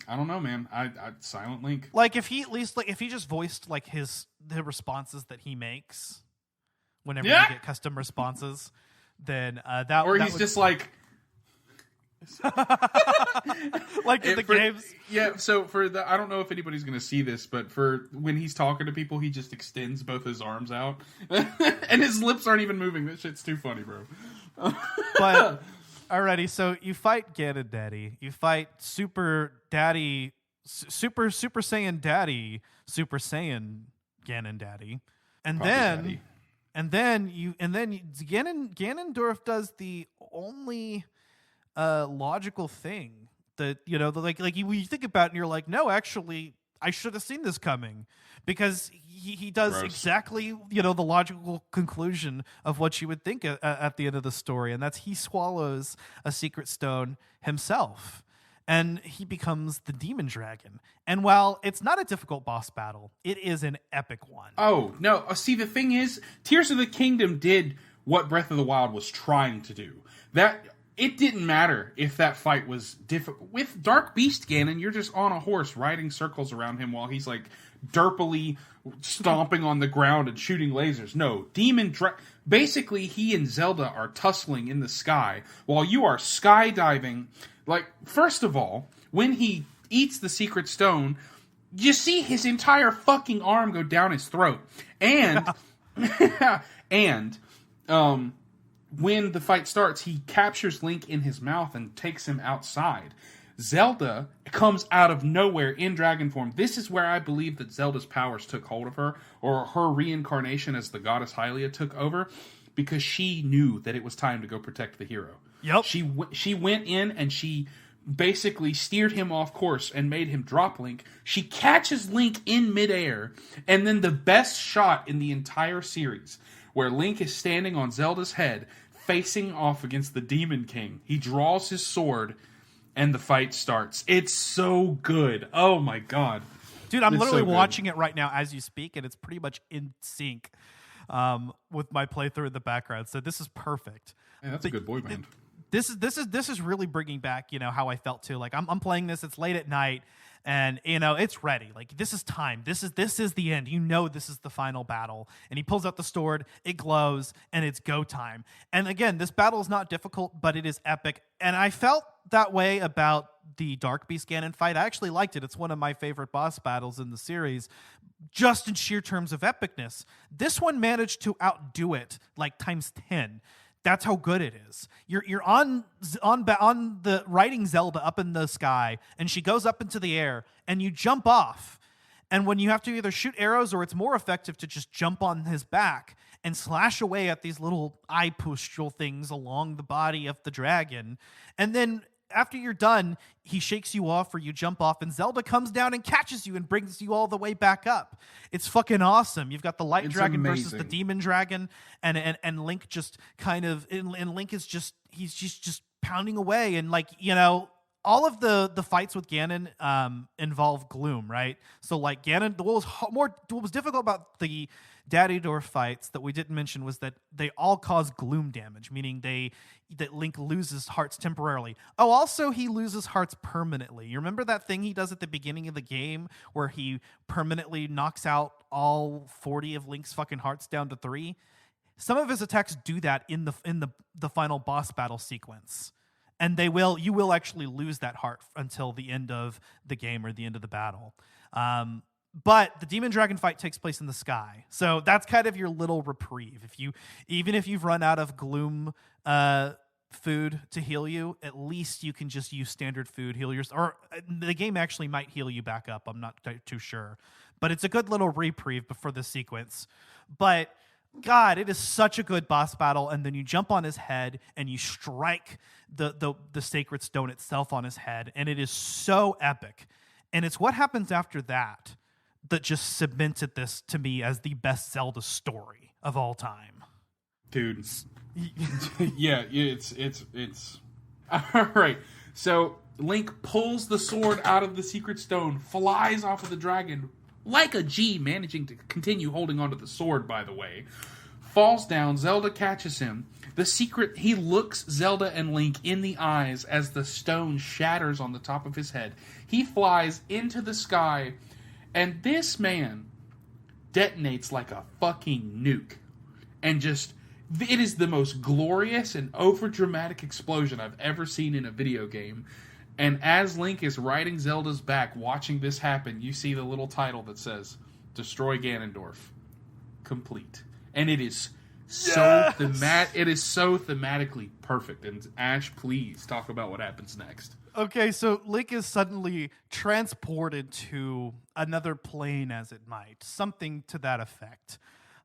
I don't know, man. I silent Link. Like if he at least if he just voiced like the responses that he makes whenever you get custom responses, then that or that he's would, just like like in the games. Yeah, so I don't know if anybody's going to see this, but for when he's talking to people, he just extends both his arms out and his lips aren't even moving. That shit's too funny, bro. But alrighty, so you fight Ganon Daddy, you fight Super Daddy, Super Saiyan Daddy, Super Saiyan Ganon Daddy, and Probably then Ganondorf does the only logical thing that you think about it and you're like, no, actually I should have seen this coming, because he does Gross. exactly the logical conclusion of what you would think at the end of the story, and that's he swallows a secret stone himself and he becomes the demon dragon. And while it's not a difficult boss battle, it is an epic one. Oh no! See, the thing is, Tears of the Kingdom did what Breath of the Wild was trying to do. That it didn't matter if that fight was difficult. With Dark Beast Ganon, you're just on a horse riding circles around him while he's like derpily stomping on the ground and shooting lasers. No, basically he and Zelda are tussling in the sky while you are skydiving. Like, first of all, when he eats the secret stone, you see his entire fucking arm go down his throat. And when the fight starts, he captures Link in his mouth and takes him outside. Zelda comes out of nowhere in dragon form. This is where I believe that Zelda's powers took hold of her, or her reincarnation as the goddess Hylia took over, because she knew that it was time to go protect the hero. Yep. She went in and she basically steered him off course and made him drop Link. She catches Link in midair, and then the best shot in the entire series, where Link is standing on Zelda's head, facing off against the Demon King. He draws his sword, and the fight starts. It's so good. Oh my god. Dude, I'm It's literally so good. watching it right now as you speak, and it's pretty much in sync with my playthrough in the background. So this is perfect. Yeah, that's a good boy band. This is really bringing back, how I felt too. Like I'm playing this, it's late at night, and it's ready. Like this is time. This is the end. This is the final battle. And he pulls out the sword, it glows, and it's go time. And again, this battle is not difficult, but it is epic. And I felt that way about the Dark Beast Ganon fight. I actually liked it. It's one of my favorite boss battles in the series, just in sheer terms of epicness. This one managed to outdo it like times 10. That's how good it is. You're on the riding Zelda up in the sky, and she goes up into the air, and you jump off. And when you have to either shoot arrows, or it's more effective to just jump on his back and slash away at these little eye pustule things along the body of the dragon. And then after you're done, he shakes you off, or you jump off, and Zelda comes down and catches you and brings you all the way back up. It's fucking awesome. You've got the light dragon versus the demon dragon, and Link just kind of, and Link is he's just pounding away, and all of the fights with Ganon involve gloom, right? So like Ganon, what was difficult about the Daddy Dwarf fights that we didn't mention was that they all cause gloom damage, meaning that Link loses hearts temporarily. Oh, also he loses hearts permanently. You remember that thing he does at the beginning of the game where he permanently knocks out all 40 of Link's fucking hearts down to 3? Some of his attacks do that in the final boss battle sequence. And you will actually lose that heart until the end of the game or the end of the battle. But the demon dragon fight takes place in the sky, so that's kind of your little reprieve. Even if you've run out of gloom food to heal you, at least you can just use standard food, heal yourself. Or the game actually might heal you back up. I'm not too sure, but it's a good little reprieve before the sequence. But God, it is such a good boss battle, and then you jump on his head and you strike the sacred stone itself on his head, and it is so epic. And it's what happens after that just cemented this to me as the best Zelda story of all time. Dude. Yeah, it's all right. So Link pulls the sword out of the secret stone, flies off of the dragon like a G, managing to continue holding onto the sword, by the way. Falls down, Zelda catches him. He looks Zelda and Link in the eyes as the stone shatters on the top of his head. He flies into the sky, and this man detonates like a fucking nuke. And it is the most glorious and overdramatic explosion I've ever seen in a video game. And as Link is riding Zelda's back, watching this happen, you see the little title that says, "Destroy Ganondorf. Complete." And it is so thematically perfect. And Ash, please talk about what happens next. Okay, so Link is suddenly transported to another plane, as it might. Something to that effect.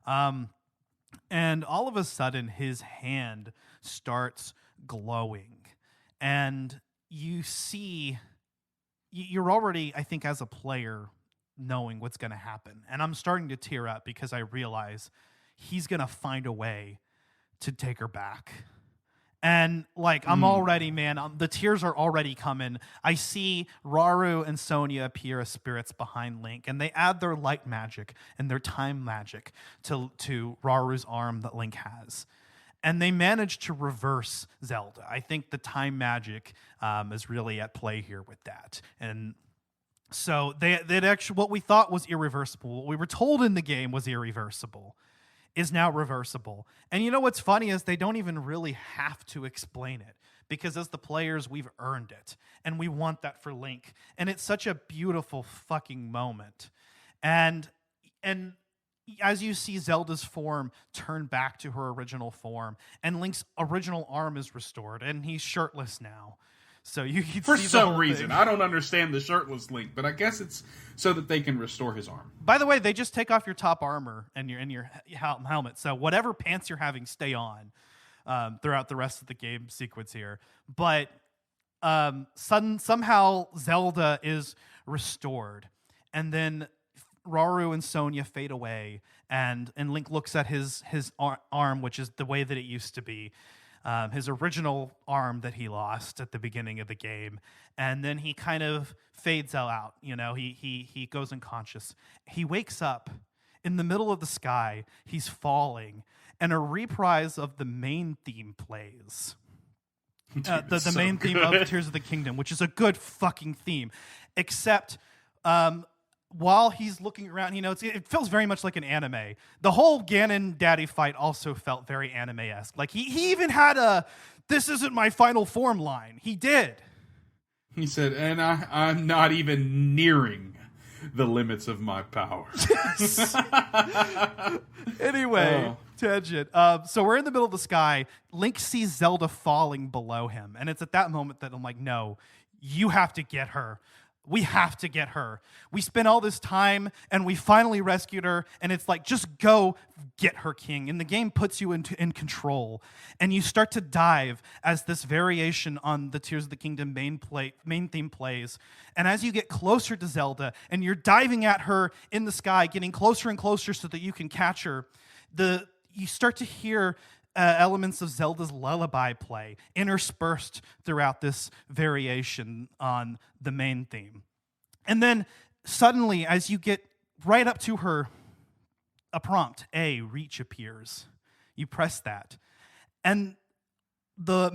And all of a sudden, his hand starts glowing. And you see, you're already, I think, as a player, knowing what's going to happen. And I'm starting to tear up because I realize he's going to find a way to take her back. And I'm already, man, the tears are already coming. I see Rauru and Sonya appear as spirits behind Link, and they add their light magic and their time magic to Rauru's arm that Link has. And they manage to reverse Zelda. I think the time magic is really at play here with that. And So they'd actually, what we thought was irreversible, what we were told in the game was irreversible, is now reversible. And you know what's funny is they don't even really have to explain it, because as the players, we've earned it, and we want that for Link. And it's such a beautiful fucking moment. And as you see Zelda's form turn back to her original form, and Link's original arm is restored, and he's shirtless now. So you can For see the some whole reason. thing. I don't understand the shirtless Link, but I guess it's so that they can restore his arm. By the way, they just take off your top armor and your helmet. So whatever pants you're having stay on throughout the rest of the game sequence here. But somehow Zelda is restored. And then Rauru and Sonia fade away. And Link looks at his arm, which is the way that it used to be. His original arm that he lost at the beginning of the game. And then he kind of fades out. You know, he goes unconscious. He wakes up in the middle of the sky. He's falling. And a reprise of the main theme plays. The main theme of Tears of the Kingdom, which is a good fucking theme. Except while he's looking around, you know, it feels very much like an anime. The whole Ganon Daddy fight also felt very anime-esque. Like, he even had a, "this isn't my final form" line. He did. He said, and I'm not even nearing the limits of my power. Anyway, tangent. So we're in the middle of the sky. Link sees Zelda falling below him. And it's at that moment that I'm like, no, you have to get her. We have to get her. We spent all this time and we finally rescued her. And it's like, just go get her, King. And the game puts you in control. And you start to dive as this variation on the Tears of the Kingdom main theme plays. And as you get closer to Zelda and you're diving at her in the sky, getting closer and closer so that you can catch her, you start to hear elements of Zelda's lullaby play interspersed throughout this variation on the main theme. And then suddenly, as you get right up to her, a prompt, reach, appears. You press that. And a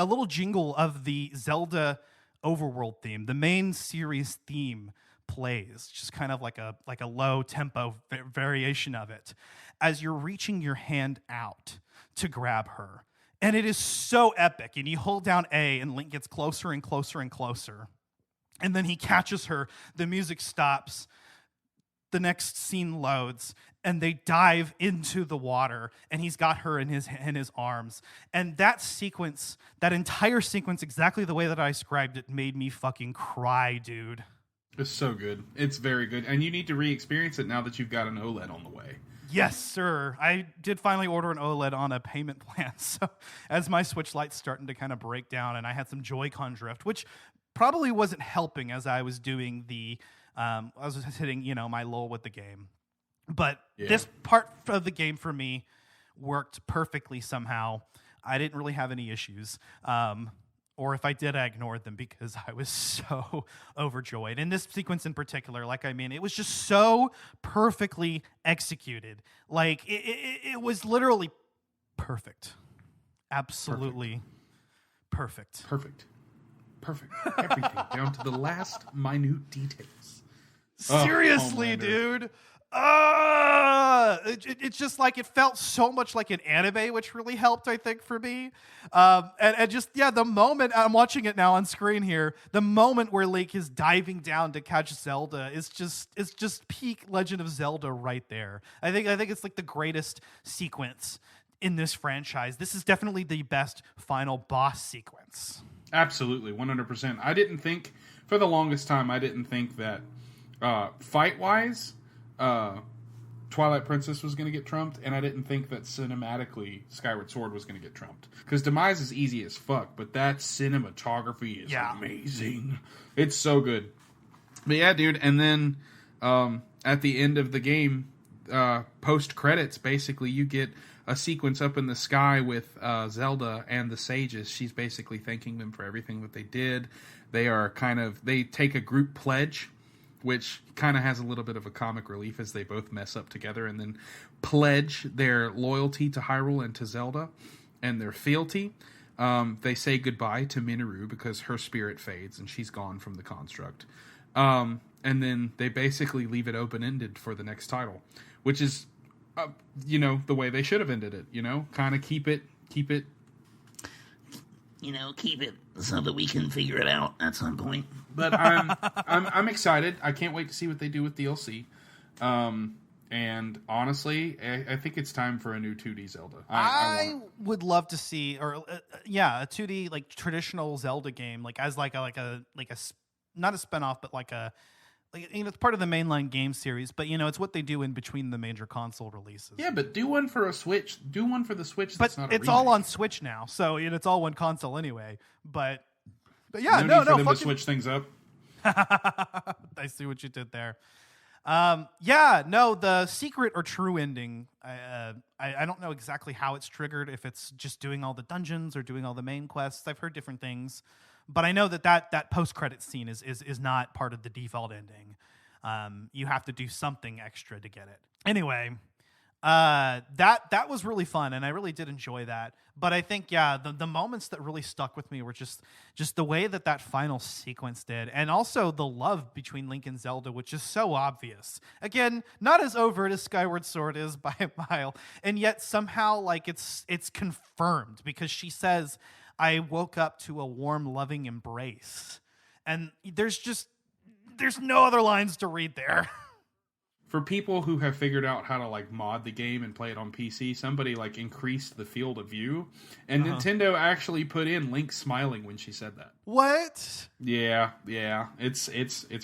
little jingle of the Zelda overworld theme, the main series theme, plays, just kind of like a low tempo variation of it, as you're reaching your hand out to grab her. And it is so epic. And you hold down A and Link gets closer and closer and closer. And then he catches her. The music stops. The next scene loads. And they dive into the water. And he's got her in his arms. And that sequence, that entire sequence, exactly the way that I described it, made me fucking cry, dude. It's so good. It's very good. And you need to re-experience it now that you've got an OLED on the way. Yes, sir. I did finally order an OLED on a payment plan. So as my Switch Lite's starting to kind of break down and I had some Joy-Con drift, which probably wasn't helping as I was doing I was hitting, my lull with the game. But This part of the game for me worked perfectly somehow. I didn't really have any issues. Or if I did, I ignored them because I was so overjoyed. In this sequence in particular, it was just so perfectly executed. Like, it was literally perfect. Absolutely perfect. Perfect. Everything, down to the last minute details. Seriously, dude. It's just like it felt so much like an anime, which really helped, I think, for me. And just the moment I'm watching it now on screen here, the moment where Link is diving down to catch Zelda is just peak Legend of Zelda right there. I think it's like the greatest sequence in this franchise. This is definitely the best final boss sequence. Absolutely, 100%. I didn't think, for the longest time, that fight-wise, Twilight Princess was going to get trumped, and I didn't think that cinematically Skyward Sword was going to get trumped. Because Demise is easy as fuck, but that cinematography is amazing. It's so good. But yeah, dude, and then at the end of the game, post-credits, basically, you get a sequence up in the sky with Zelda and the sages. She's basically thanking them for everything that they did. They take a group pledge, which kind of has a little bit of a comic relief as they both mess up together and then pledge their loyalty to Hyrule and to Zelda and their fealty. They say goodbye to Minoru because her spirit fades and she's gone from the construct. And then they basically leave it open-ended for the next title, which is, the way they should have ended it, kind of keep it, keep it so that we can figure it out at some point. But I'm excited. I can't wait to see what they do with DLC. And honestly, I think it's time for a new 2D Zelda. I would love to see, a 2D like traditional Zelda game, like as like a not a spinoff, but it's part of the mainline game series. But it's what they do in between the major console releases. Yeah, but do one for a Switch. Do one for the Switch. But it's all on Switch now, so it's all one console anyway. But yeah, no need for them to switch things up. I see what you did there. The secret or true ending, I don't know exactly how it's triggered, if it's just doing all the dungeons or doing all the main quests. I've heard different things, but I know that post-credit scene is not part of the default ending. You have to do something extra to get it. Anyway, that was really fun, and I really did enjoy that. But I think, the moments that really stuck with me were just the way that final sequence did, and also the love between Link and Zelda, which is so obvious. Again, not as overt as Skyward Sword is by a mile, and yet somehow it's confirmed, because she says, "I woke up to a warm, loving embrace," and there's no other lines to read there. For people who have figured out how to mod the game and play it on PC, somebody increased the field of view, and Nintendo actually put in Link smiling when she said that. What? Yeah, it's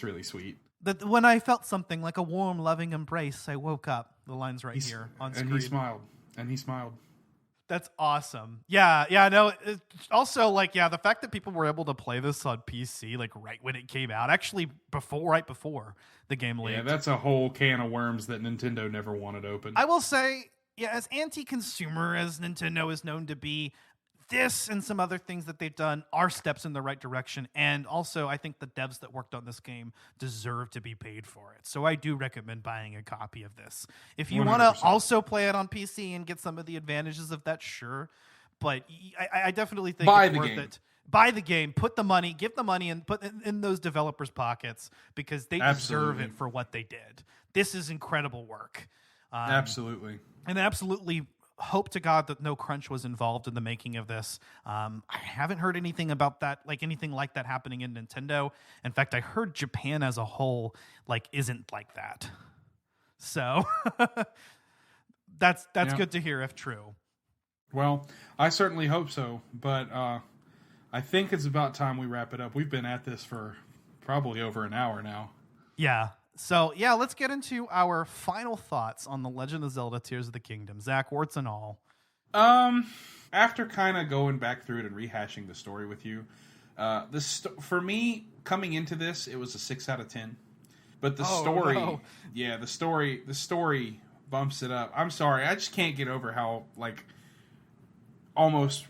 really sweet. When I felt something like a warm, loving embrace, I woke up. The line's here on screen. And he smiled. That's awesome. Yeah, no. Also, the fact that people were able to play this on PC, right when it came out, actually right before the game leaked. Yeah, that's a whole can of worms that Nintendo never wanted open. I will say, as anti-consumer as Nintendo is known to be, this and some other things that they've done are steps in the right direction. And also, I think the devs that worked on this game deserve to be paid for it. So I do recommend buying a copy of this. If you want to also play it on PC and get some of the advantages of that, sure. But I definitely think it's worth it. Buy the game, put the money, give the money, and put it in those developers' pockets, because they deserve it for what they did. This is incredible work. Absolutely. And absolutely hope to God that no crunch was involved in the making of this. I haven't heard anything about that, anything like that happening in Nintendo. In fact, I heard Japan as a whole isn't like that. So that's good to hear if true. Well, I certainly hope so, but I think it's about time we wrap it up. We've been at this for probably over an hour now. Yeah. So, let's get into our final thoughts on The Legend of Zelda Tears of the Kingdom. Zach, warts and all. After kind of going back through it and rehashing the story with you, for me, coming into this, it was a 6 out of 10. But the story bumps it up. I'm sorry, I just can't get over how, almost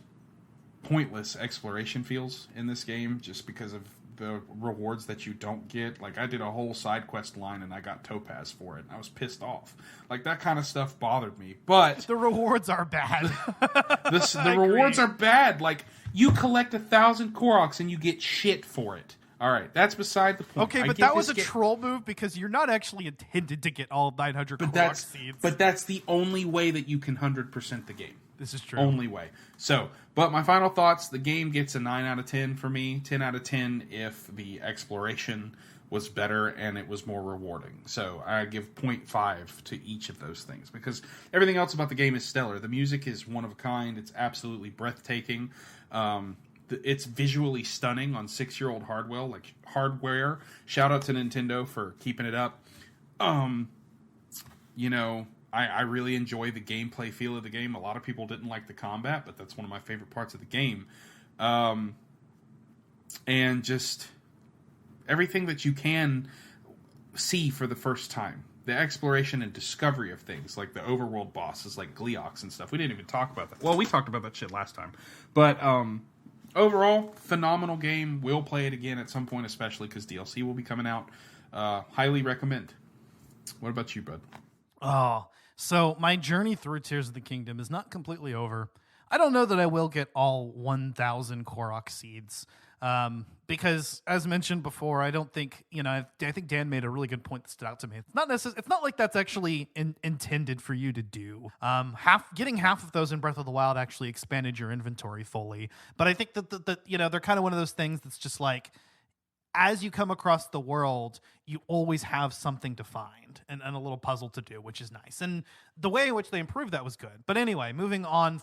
pointless exploration feels in this game, just because of the rewards that you don't get. I did a whole side quest line and I got Topaz for it. I was pissed off. That kind of stuff bothered me. But the rewards are bad. The rewards are bad. You collect 1,000 Koroks and you get shit for it. All right, that's beside the point. Okay, but that was a troll move, because you're not actually intended to get all 900 Korok seeds. But that's the only way that you can 100% the game. This is true. Only way. So, but my final thoughts, the game gets a 9 out of 10 for me. 10 out of 10 if the exploration was better and it was more rewarding. So I give 0.5 to each of those things, because everything else about the game is stellar. The music is one of a kind. It's absolutely breathtaking. It's visually stunning on 6-year-old hardware. Shout out to Nintendo for keeping it up. I really enjoy the gameplay feel of the game. A lot of people didn't like the combat, but that's one of my favorite parts of the game. And just everything that you can see for the first time. The exploration and discovery of things, like the overworld bosses, like Gleeoks and stuff. We didn't even talk about that. Well, we talked about that shit last time. But overall, phenomenal game. We'll play it again at some point, especially because DLC will be coming out. Highly recommend. What about you, bud? Oh, so my journey through Tears of the Kingdom is not completely over. I don't know that I will get all 1,000 Korok seeds. Because as mentioned before, I don't think, I think Dan made a really good point that stood out to me. It's not like that's actually intended for you to do. Getting half of those in Breath of the Wild actually expanded your inventory fully. But I think that they're kind of one of those things that's just like, as you come across the world, you always have something to find and a little puzzle to do, which is nice. And the way in which they improved that was good. But anyway, moving on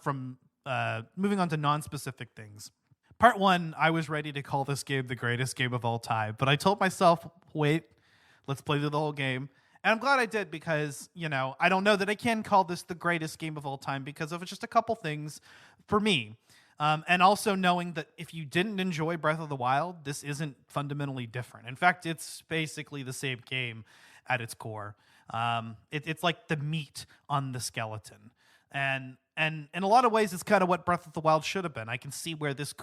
to non-specific things. Part 1, I was ready to call this game the greatest game of all time, but I told myself, wait, let's play through the whole game. And I'm glad I did because, I don't know that I can call this the greatest game of all time because of just a couple things for me. And also knowing that if you didn't enjoy Breath of the Wild, this isn't fundamentally different. In fact, it's basically the same game at its core. It's like the meat on the skeleton. And in a lot of ways, it's kind of what Breath of the Wild should have been. I can see where this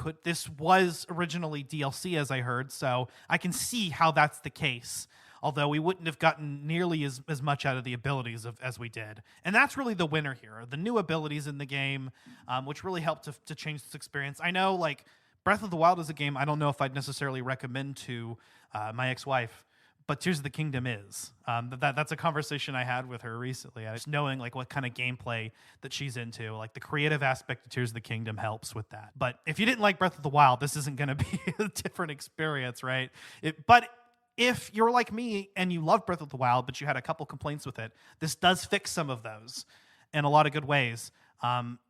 was originally DLC, as I heard, so I can see how that's the case. Although we wouldn't have gotten nearly as much out of the abilities as we did. And that's really the winner here. The new abilities in the game, which really helped to change this experience. I know, like, Breath of the Wild is a game I don't know if I'd necessarily recommend to my ex-wife, but Tears of the Kingdom is. That's a conversation I had with her recently. Just knowing, like, what kind of gameplay that she's into. Like, the creative aspect of Tears of the Kingdom helps with that. But if you didn't like Breath of the Wild, this isn't going to be a different experience, right? But if you're like me and you love Breath of the Wild, but you had a couple complaints with it, this does fix some of those in a lot of good ways.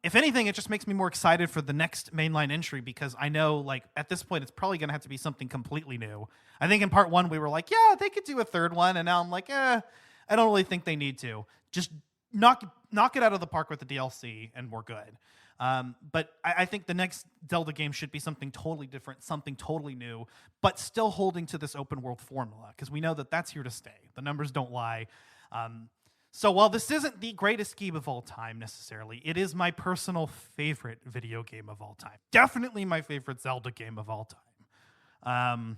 If anything, it just makes me more excited for the next mainline entry because I know, like, at this point, it's probably going to have to be something completely new. I think in part 1, we were like, yeah, they could do a third one. And now I'm like, I don't really think they need to. Just knock it out of the park with the DLC and we're good. But I think the next Zelda game should be something totally different, something totally new, but still holding to this open world formula because we know that that's here to stay. The numbers don't lie. So while this isn't the greatest game of all time necessarily, it is my personal favorite video game of all time. Definitely my favorite Zelda game of all time.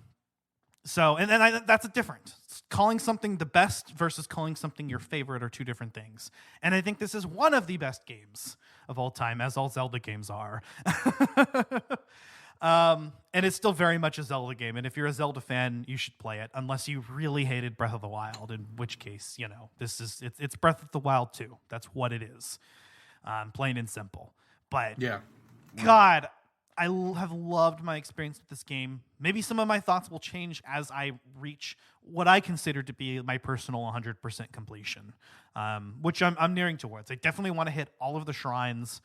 That's a different. Calling something the best versus calling something your favorite are two different things. And I think this is one of the best games of all time, as all Zelda games are. And it's still very much a Zelda game. And if you're a Zelda fan, you should play it, unless you really hated Breath of the Wild, in which case, it's Breath of the Wild 2. That's what it is. Plain and simple. But yeah, God, I have loved my experience with this game. Maybe some of my thoughts will change as I reach what I consider to be my personal 100% completion, which I'm nearing towards. I definitely want to hit all of the shrines.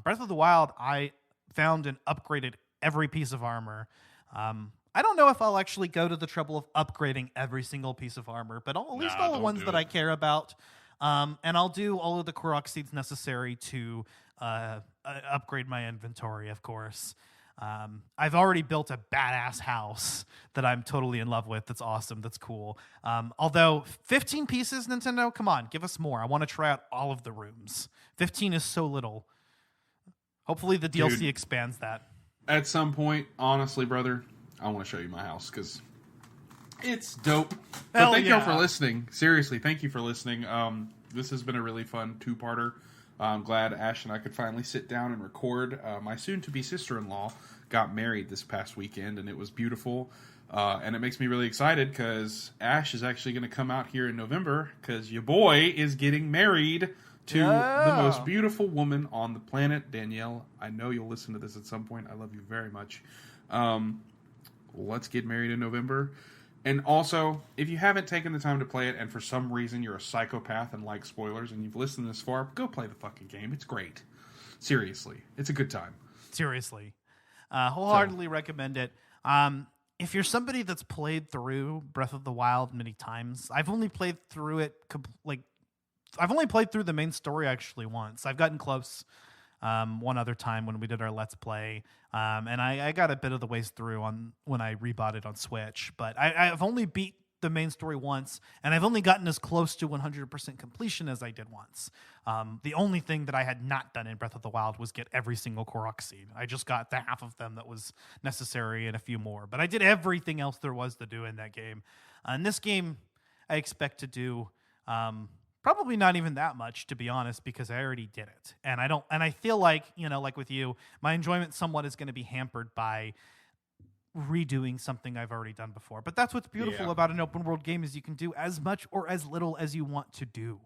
Breath of the Wild, I found and upgraded every piece of armor. I don't know if I'll actually go to the trouble of upgrading every single piece of armor, but at least all the ones that I care about. And I'll do all of the Korok seeds necessary to upgrade my inventory, of course. I've already built a badass house that I'm totally in love with. That's awesome. That's cool. Although 15 pieces, Nintendo, come on, give us more. I want to try out all of the rooms. 15 is so little. Hopefully the DLC expands that. At some point, honestly, brother, I want to show you my house because it's dope. But thank y'all for listening. Seriously, thank you for listening. This has been a really fun two-parter. I'm glad Ash and I could finally sit down and record. My soon-to-be sister-in-law got married this past weekend, and it was beautiful. And it makes me really excited because Ash is actually going to come out here in November because your boy is getting married to the most beautiful woman on the planet. Danielle, I know you'll listen to this at some point. I love you very much. Let's get married in November. And also, if you haven't taken the time to play it and for some reason you're a psychopath and like spoilers and you've listened this far, go play the fucking game. It's great. Seriously. It's a good time. Seriously. Wholeheartedly recommend it. If you're somebody that's played through Breath of the Wild many times, I've only played through it I've only played through the main story actually once. I've gotten close one other time when we did our Let's Play, and I got a bit of the ways through when I rebought it on Switch. But I've only beat the main story once, and I've only gotten as close to 100% completion as I did once. The only thing that I had not done in Breath of the Wild was get every single Korok seed. I just got the half of them that was necessary and a few more. But I did everything else there was to do in that game. In this game, I expect to do... probably not even that much, to be honest, because I already did it. And I feel like, like with you, my enjoyment somewhat is going to be hampered by redoing something I've already done before. But that's what's beautiful about an open world game is you can do as much or as little as you want to do.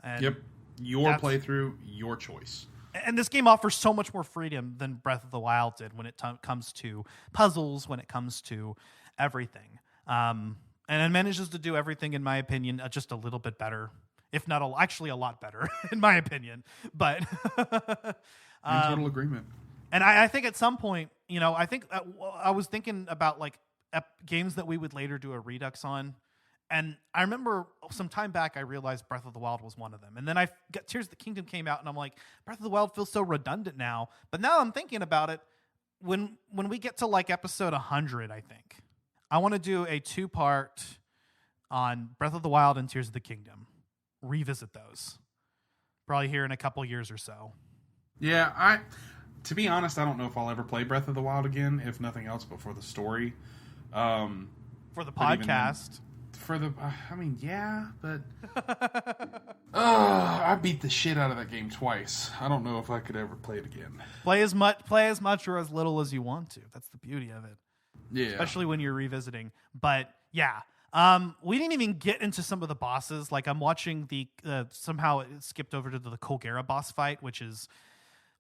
And your playthrough, your choice. And this game offers so much more freedom than Breath of the Wild did when it comes to puzzles, when it comes to everything. And it manages to do everything, in my opinion, just a little bit better. If not actually a lot better, in my opinion. But in total agreement. And I think at some point, I think I was thinking about like games that we would later do a redux on. And I remember some time back, I realized Breath of the Wild was one of them. And then Tears of the Kingdom came out, and I'm like, Breath of the Wild feels so redundant now. But now I'm thinking about it, when we get to like episode 100, I think, I want to do a 2-part on Breath of the Wild and Tears of the Kingdom. Revisit those. Probably here in a couple years or so. Yeah, to be honest, I don't know if I'll ever play Breath of the Wild again, if nothing else, but for the story. For the podcast. But I beat the shit out of that game twice. I don't know if I could ever play it again. Play as much or as little as you want to. That's the beauty of it. Yeah. Especially when you're revisiting. But yeah. We didn't even get into some of the bosses. Like I'm watching somehow it skipped over to the Colgera boss fight, which is,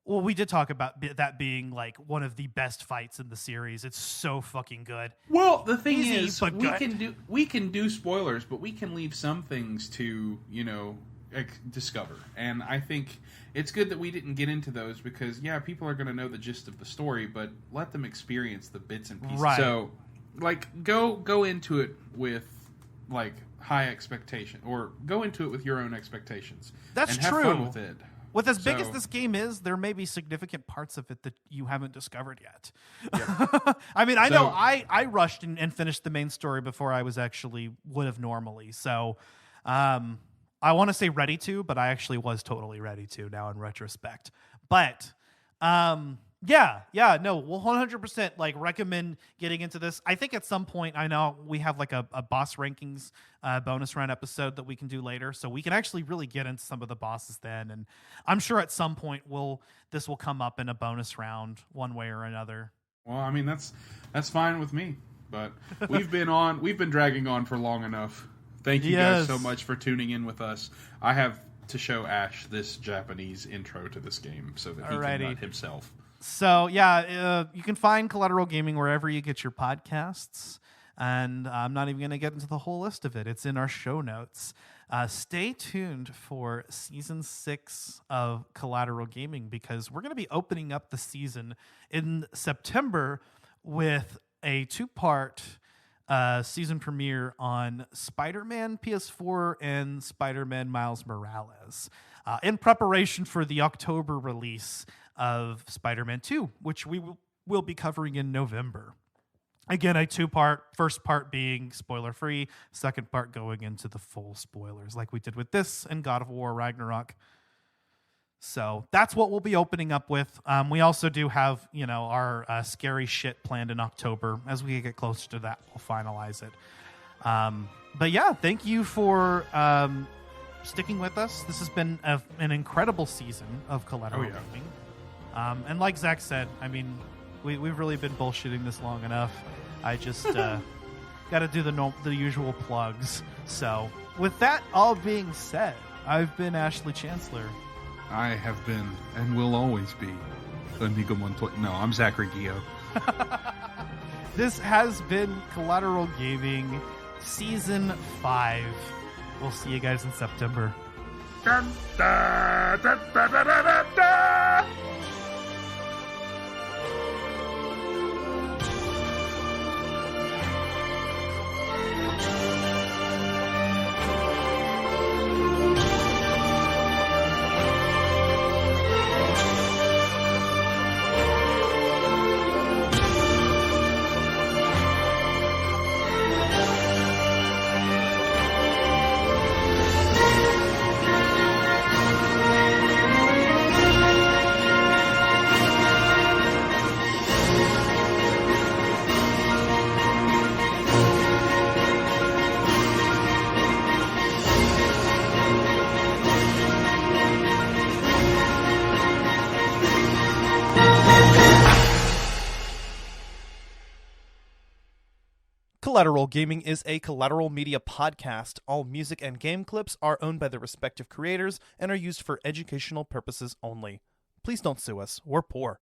well, we did talk about that being like one of the best fights in the series. It's so fucking good. Well, the thing Easy, is, but we can do spoilers, but we can leave some things to discover. And I think it's good that we didn't get into those because people are going to know the gist of the story, but let them experience the bits and pieces. Right. So, like, go into it with like high expectation, or go into it with your own expectations. That's and have true. Fun with it. With as big as this game is, there may be significant parts of it that you haven't discovered yet. Yep. I mean, I know I rushed and finished the main story before I would have normally. So I want to say ready to, but I actually was totally ready to now in retrospect. But we'll 100% like recommend getting into this. I think at some point, I know we have like a boss rankings bonus round episode that we can do later, so we can actually really get into some of the bosses then. And I'm sure at some point this will come up in a bonus round one way or another. Well, I mean that's fine with me, but we've been dragging on for long enough. Thank you guys so much for tuning in with us. I have to show Ash this Japanese intro to this game so that he can nut himself. So, you can find Collateral Gaming wherever you get your podcasts. And I'm not even going to get into the whole list of it. It's in our show notes. Stay tuned for Season 6 of Collateral Gaming because we're going to be opening up the season in September with a 2-part season premiere on Spider-Man PS4 and Spider-Man Miles Morales in preparation for the October release of Spider-Man 2, which we will be covering in November. Again, a 2-part, first part being spoiler-free, second part going into the full spoilers like we did with this and God of War Ragnarok. So that's what we'll be opening up with. We also do have, our scary shit planned in October. As we get closer to that, we'll finalize it. But yeah, thank you for sticking with us. This has been an incredible season of Collateral Gaming. And like Zach said, I mean, we've really been bullshitting this long enough. I just got to do the usual plugs. So with that all being said, I've been Ashley Chancellor. I have been and will always be Inigo Montoya. No, I'm Zachary Gio. This has been Collateral Gaming Season 5. We'll see you guys in September. Dun, da, da, da, da, da, da. Collateral Gaming is a Collateral Media podcast. All music and game clips are owned by their respective creators and are used for educational purposes only. Please don't sue us. We're poor.